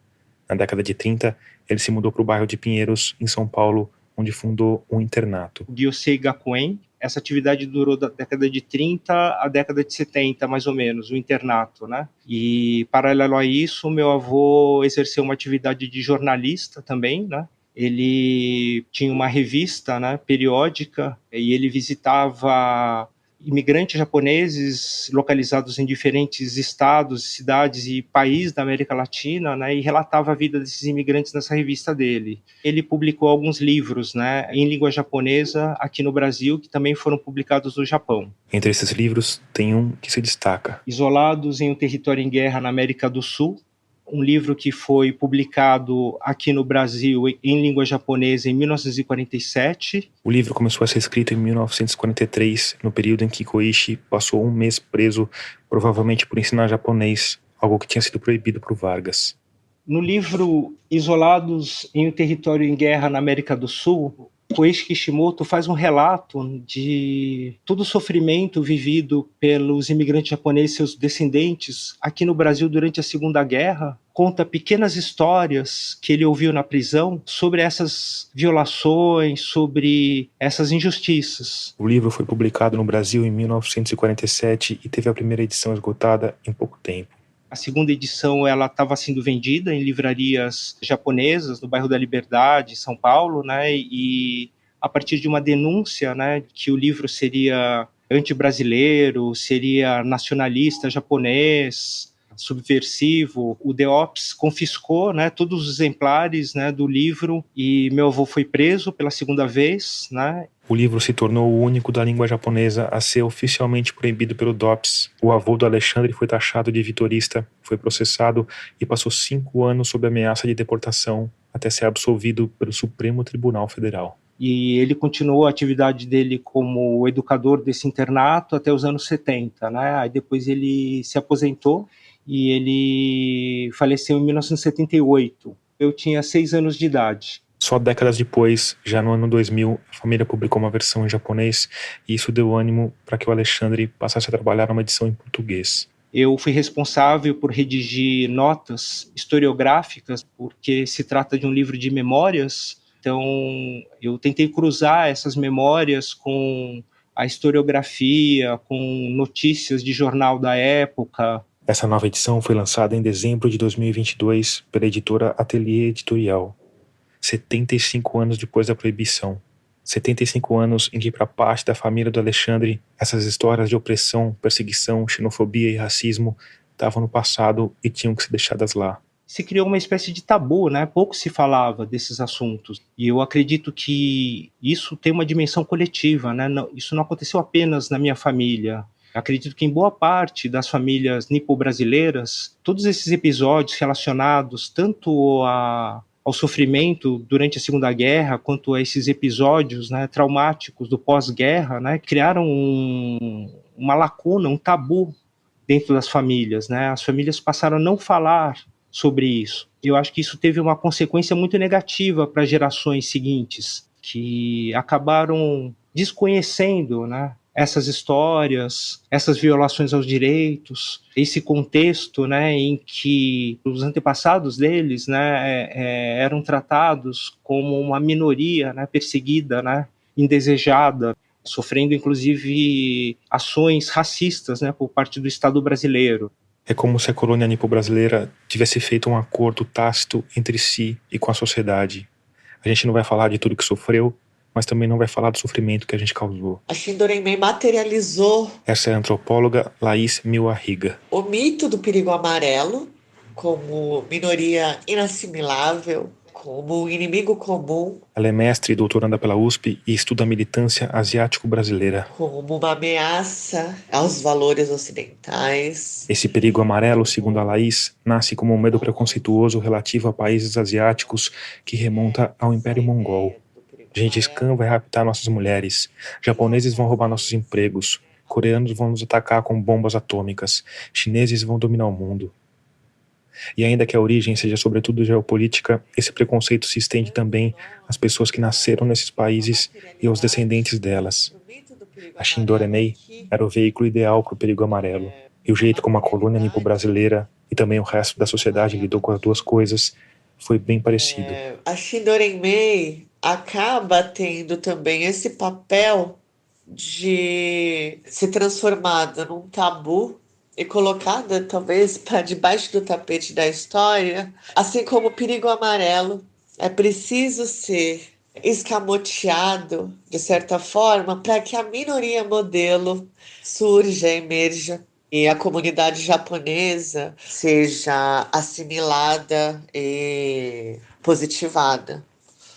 Na década de 30, ele se mudou para o bairro de Pinheiros, em São Paulo, onde fundou um internato. O Gyosei Gakuen. Essa atividade durou da década de 30 à década de 70, mais ou menos, o internato, né? E, paralelo a isso, meu avô exerceu uma atividade de jornalista também, né? Ele tinha uma revista, né, periódica, e ele visitava imigrantes japoneses localizados em diferentes estados, cidades e países da América Latina, né, e relatava a vida desses imigrantes nessa revista dele. Ele publicou alguns livros, né, em língua japonesa aqui no Brasil, que também foram publicados no Japão. Entre esses livros, tem um que se destaca. Isolados em um Território em Guerra na América do Sul, um livro que foi publicado aqui no Brasil em língua japonesa em 1947. O livro começou a ser escrito em 1943, no período em que Koichi passou um mês preso, provavelmente por ensinar japonês, algo que tinha sido proibido por Vargas. No livro Isolados em um Território em Guerra na América do Sul, Koichi Kishimoto faz um relato de todo o sofrimento vivido pelos imigrantes japoneses e seus descendentes aqui no Brasil durante a Segunda Guerra. Conta pequenas histórias que ele ouviu na prisão sobre essas violações, sobre essas injustiças. O livro foi publicado no Brasil em 1947 e teve a primeira edição esgotada em pouco tempo. A segunda edição ela estava sendo vendida em livrarias japonesas no bairro da Liberdade, São Paulo, né? E a partir de uma denúncia, né, que o livro seria anti-brasileiro, seria nacionalista japonês, subversivo, o DEOPS confiscou, né, todos os exemplares, né, do livro, e meu avô foi preso pela segunda vez, né? O livro se tornou o único da língua japonesa a ser oficialmente proibido pelo DOPS. O avô do Alexandre foi taxado de vitorista, foi processado e passou 5 anos sob ameaça de deportação até ser absolvido pelo Supremo Tribunal Federal. E ele continuou a atividade dele como educador desse internato até os anos 70, né? Aí depois ele se aposentou e ele faleceu em 1978. Eu tinha 6 anos de idade. Só décadas depois, já no ano 2000, a família publicou uma versão em japonês e isso deu ânimo para que o Alexandre passasse a trabalhar numa edição em português. Eu fui responsável por redigir notas historiográficas, porque se trata de um livro de memórias, então eu tentei cruzar essas memórias com a historiografia, com notícias de jornal da época. Essa nova edição foi lançada em dezembro de 2022 pela editora Ateliê Editorial. 75 anos depois da proibição. 75 anos em que, para parte da família do Alexandre, essas histórias de opressão, perseguição, xenofobia e racismo estavam no passado e tinham que ser deixadas lá. Se criou uma espécie de tabu, né? Pouco se falava desses assuntos. E eu acredito que isso tem uma dimensão coletiva, né? Isso não aconteceu apenas na minha família. Acredito que em boa parte das famílias nipo-brasileiras, todos esses episódios relacionados tanto ao sofrimento durante a Segunda Guerra, quanto a esses episódios, né, traumáticos do pós-guerra, né, criaram uma lacuna, um tabu dentro das famílias, né? As famílias passaram a não falar sobre isso. Eu acho que isso teve uma consequência muito negativa para as gerações seguintes, que acabaram desconhecendo, né, essas histórias, essas violações aos direitos, esse contexto, né, em que os antepassados deles, né, eram tratados como uma minoria, né, perseguida, né, indesejada, sofrendo inclusive ações racistas, né, por parte do Estado brasileiro. É como se a colônia nipo-brasileira tivesse feito um acordo tácito entre si e com a sociedade. A gente não vai falar de tudo que sofreu, mas também não vai falar do sofrimento que a gente causou. A Shindorenmei materializou... Essa é a antropóloga Laís Miuarriga. O mito do perigo amarelo como minoria inassimilável, como inimigo comum. Ela é mestre e doutoranda pela USP e estuda a militância asiático-brasileira. Como uma ameaça aos valores ocidentais. Esse perigo amarelo, segundo a Laís, nasce como um medo preconceituoso relativo a países asiáticos que remonta ao Império Mongol. Gengis Khan vai raptar nossas mulheres, japoneses vão roubar nossos empregos, coreanos vão nos atacar com bombas atômicas, chineses vão dominar o mundo. E ainda que a origem seja sobretudo geopolítica, esse preconceito se estende também às pessoas que nasceram nesses países e aos descendentes delas. A Shindorenmei era o veículo ideal para o perigo amarelo, e o jeito como a colônia nipo-brasileira e também o resto da sociedade lidou com as duas coisas foi bem parecido. A Shindorenmei acaba tendo também esse papel de ser transformada num tabu e colocada talvez para debaixo do tapete da história, assim como o perigo amarelo é preciso ser escamoteado de certa forma para que a minoria modelo surja, emerja e a comunidade japonesa seja assimilada e positivada.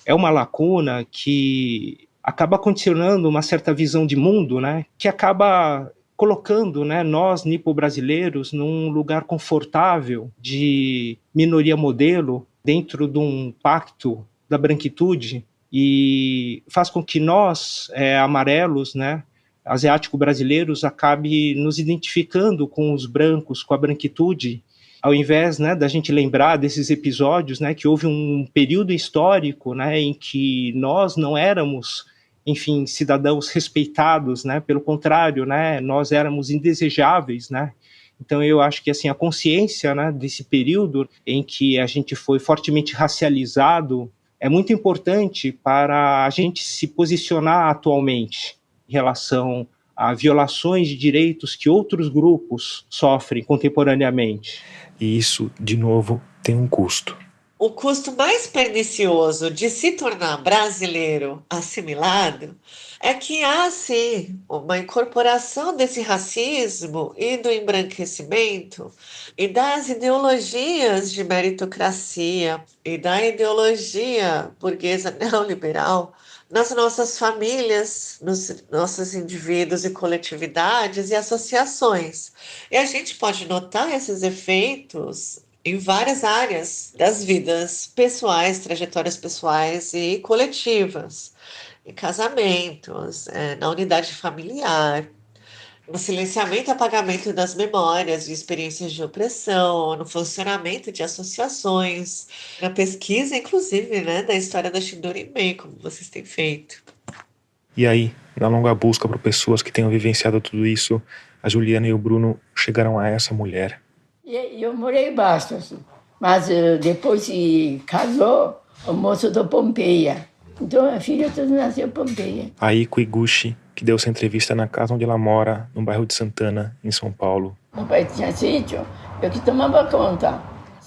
É uma lacuna que acaba condicionando uma certa visão de mundo, né, que acaba colocando, né, nós, nipo-brasileiros, num lugar confortável de minoria modelo dentro de um pacto da branquitude e faz com que nós, amarelos, né, asiático-brasileiros, acabe nos identificando com os brancos, com a branquitude Ao invés, né, da gente lembrar desses episódios, né, que houve um período histórico, né, em que nós não éramos, enfim, cidadãos respeitados, né, pelo contrário, né, nós éramos indesejáveis, né. Então eu acho que assim, a consciência, né, desse período em que a gente foi fortemente racializado é muito importante para a gente se posicionar atualmente em relação a violações de direitos que outros grupos sofrem contemporaneamente. E isso, de novo, tem um custo. O custo mais pernicioso de se tornar brasileiro assimilado é que há, sim, uma incorporação desse racismo e do embranquecimento e das ideologias de meritocracia e da ideologia burguesa neoliberal nas nossas famílias, nos nossos indivíduos e coletividades e associações. E a gente pode notar esses efeitos em várias áreas das vidas pessoais, trajetórias pessoais e coletivas, em casamentos, na unidade familiar, no silenciamento e apagamento das memórias de experiências de opressão, no funcionamento de associações, na pesquisa, inclusive, né, da história da Shindori Mei, como vocês têm feito. E aí, na longa busca por pessoas que tenham vivenciado tudo isso, a Juliana e o Bruno chegaram a essa mulher. Eu morei em Bastos, mas depois que casou, o moço do Pompeia. Então a filha toda nasceu em Pompeia. A Aiko Iguchi, que deu essa entrevista na casa onde ela mora, no bairro de Santana, em São Paulo. Meu pai tinha sítio, eu que tomava conta.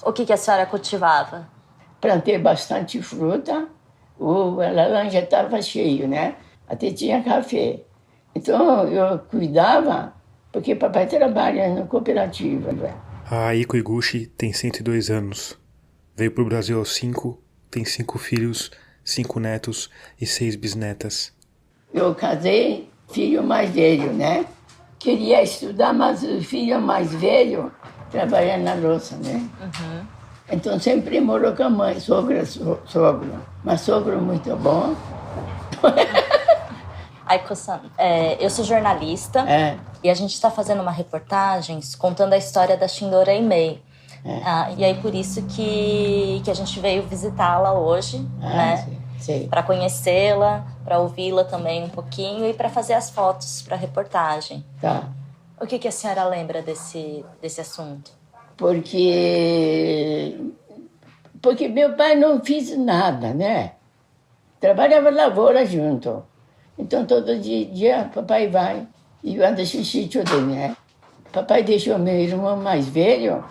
O que a senhora cultivava? Plantei bastante fruta, uva, laranja estava cheio, né? Até tinha café. Então eu cuidava, porque papai trabalha na cooperativa. A Aiko Iguchi tem 102 anos. Veio para o Brasil aos 5, tem 5 filhos, 5 netos e 6 bisnetas. Eu casei, filho mais velho, né? Queria estudar, mas o filho mais velho trabalha na roça, né? Uhum. Então sempre morou com a mãe, sogro. Mas sogro muito bom. Aiko-san, eu sou jornalista e a gente está fazendo uma reportagem contando a história da Shindorei Mei. E aí por isso que a gente veio visitá-la hoje, né? Para conhecê-la, para ouvi-la também um pouquinho e para fazer as fotos para a reportagem. Tá. O que a senhora lembra desse assunto? Porque meu pai não fez nada, né? Trabalhava lavoura junto. Então todo dia papai vai e anda no sítio dele, né? Papai deixou meu irmão mais velho,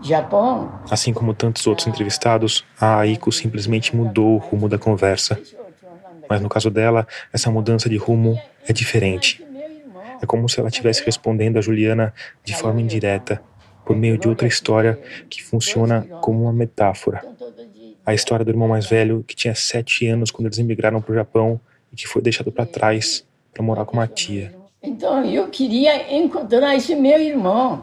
Japão. Assim como tantos outros entrevistados, a Aiko simplesmente mudou o rumo da conversa. Mas no caso dela, essa mudança de rumo é diferente. É como se ela estivesse respondendo a Juliana de forma indireta, por meio de outra história que funciona como uma metáfora. A história do irmão mais velho, que tinha 7 anos quando eles emigraram para o Japão e que foi deixado para trás para morar com uma tia. Então eu queria encontrar esse meu irmão.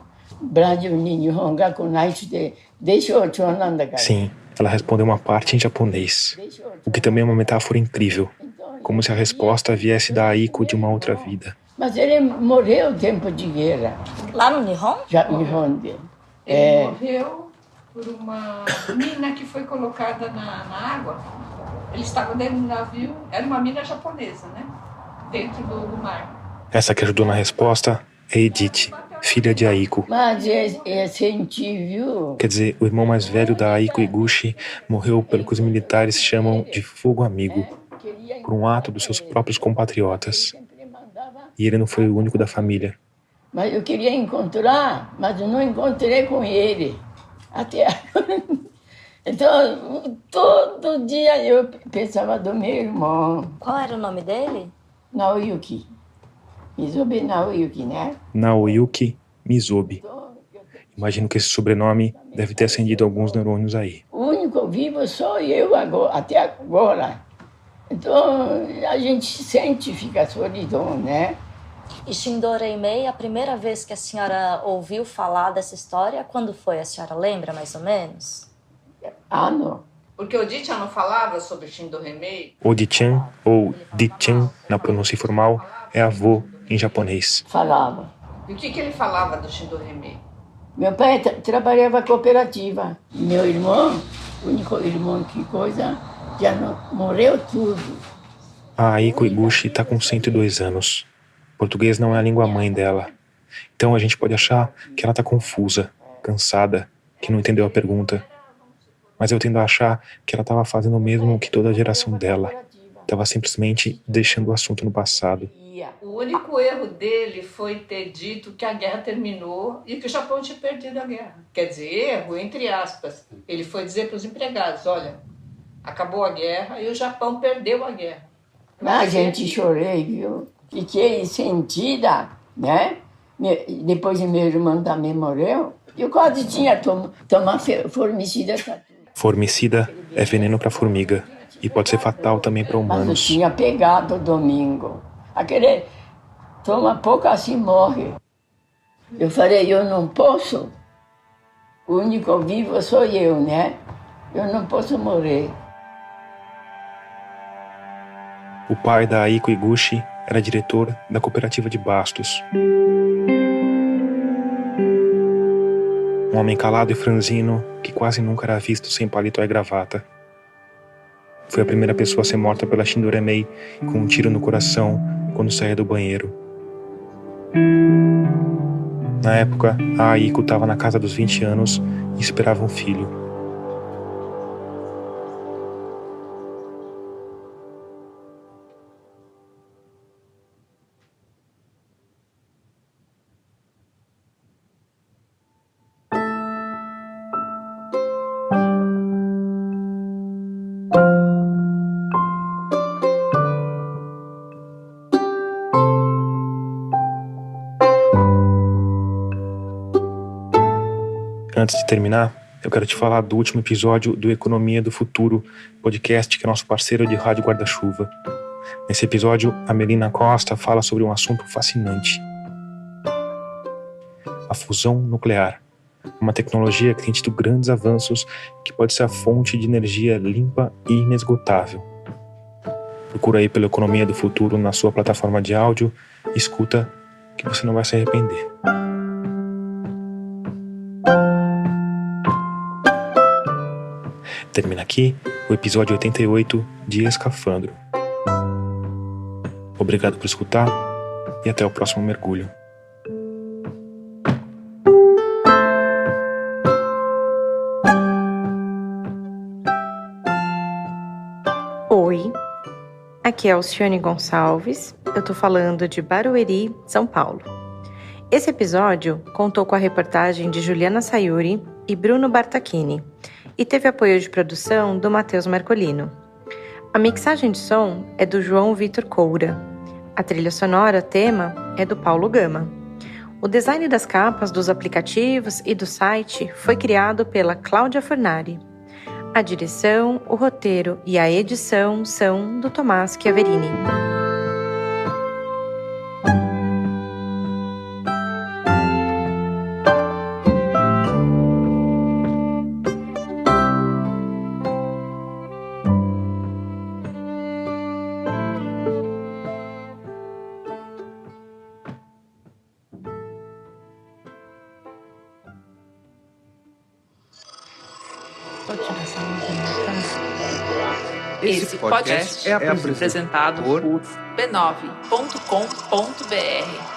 Sim, ela respondeu uma parte em japonês, o que também é uma metáfora incrível, como se a resposta viesse da Aiko de uma outra vida. Mas ele morreu no tempo de guerra. Lá no Nihon? Já no Nihon. Ele morreu por uma mina que foi colocada na água. Ele estava dentro do navio, era uma mina japonesa, né? Dentro do mar. Essa que ajudou na resposta é Edith, filha de Aiko. Mas esse viu? Quer dizer, o irmão mais velho da Aiko Iguchi morreu pelo que os militares chamam de fogo amigo, por um ato dos seus próprios compatriotas. E ele não foi o único da família. Mas eu queria encontrar, mas eu não encontrei com ele. Até agora. Então, todo dia eu pensava do meu irmão. Qual era o nome dele? Naoyuki. Mizobe Naoyuki, né? Naoyuki Mizobe. Imagino que esse sobrenome deve ter acendido alguns neurônios aí. O único vivo sou eu agora, até agora. Então, a gente sente, fica solidão, né? E Shindorei Mei, a primeira vez que a senhora ouviu falar dessa história, quando foi? A senhora lembra, mais ou menos? Ano. Porque o Di-chan não falava sobre Shindorei Mei? O Di-chan, ou Di-chan, na pronúncia formal, é avô em japonês. Falava. E o que ele falava do Shindorei Mei? Meu pai trabalhava cooperativa. Meu irmão, o único irmão que coisa, já morreu tudo. A Aiko Iguchi está com 102 anos. Português não é a língua mãe dela. Então a gente pode achar que ela está confusa, cansada, que não entendeu a pergunta. Mas eu tendo a achar que ela estava fazendo o mesmo que toda a geração dela. Estava simplesmente deixando o assunto no passado. O único erro dele foi ter dito que a guerra terminou e que o Japão tinha perdido a guerra. Quer dizer, erro entre aspas. Ele foi dizer para os empregados, olha, acabou a guerra e o Japão perdeu a guerra. A gente chorei, viu? Fiquei sentida, né? Depois meu irmão também morreu. Eu quase tinha tomado formicida. Formicida é veneno para formiga e pode ser fatal também para humanos. Mas eu tinha pegado domingo. Aquele toma pouco assim morre. Eu falei, eu não posso. O único vivo sou eu, né? Eu não posso morrer. O pai da Aiko Iguchi era diretor da cooperativa de Bastos. Um homem calado e franzino que quase nunca era visto sem paletó e gravata. Foi a primeira pessoa a ser morta pela Shindoremei com um tiro no coração quando saía do banheiro. Na época, a Aiko estava na casa dos 20 anos e esperava um filho. Antes de terminar, eu quero te falar do último episódio do Economia do Futuro, podcast que é nosso parceiro de Rádio Guarda-Chuva. Nesse episódio, a Melina Costa fala sobre um assunto fascinante. A fusão nuclear. Uma tecnologia que tem tido grandes avanços que pode ser a fonte de energia limpa e inesgotável. Procura aí pela Economia do Futuro na sua plataforma de áudio e escuta que você não vai se arrepender. Termina aqui o episódio 88 de Escafandro. Obrigado por escutar e até o próximo mergulho. Oi, aqui é Alcione Gonçalves, eu tô falando de Barueri, São Paulo. Esse episódio contou com a reportagem de Juliana Sayuri e Bruno Bartachini, e teve apoio de produção do Matheus Marcolino. A mixagem de som é do João Vitor Coura. A trilha sonora tema é do Paulo Gama. O design das capas dos aplicativos e do site foi criado pela Cláudia Fornari. A direção, o roteiro e a edição são do Tomás Chiaverini. Esse podcast é apresentado por b9.com.br.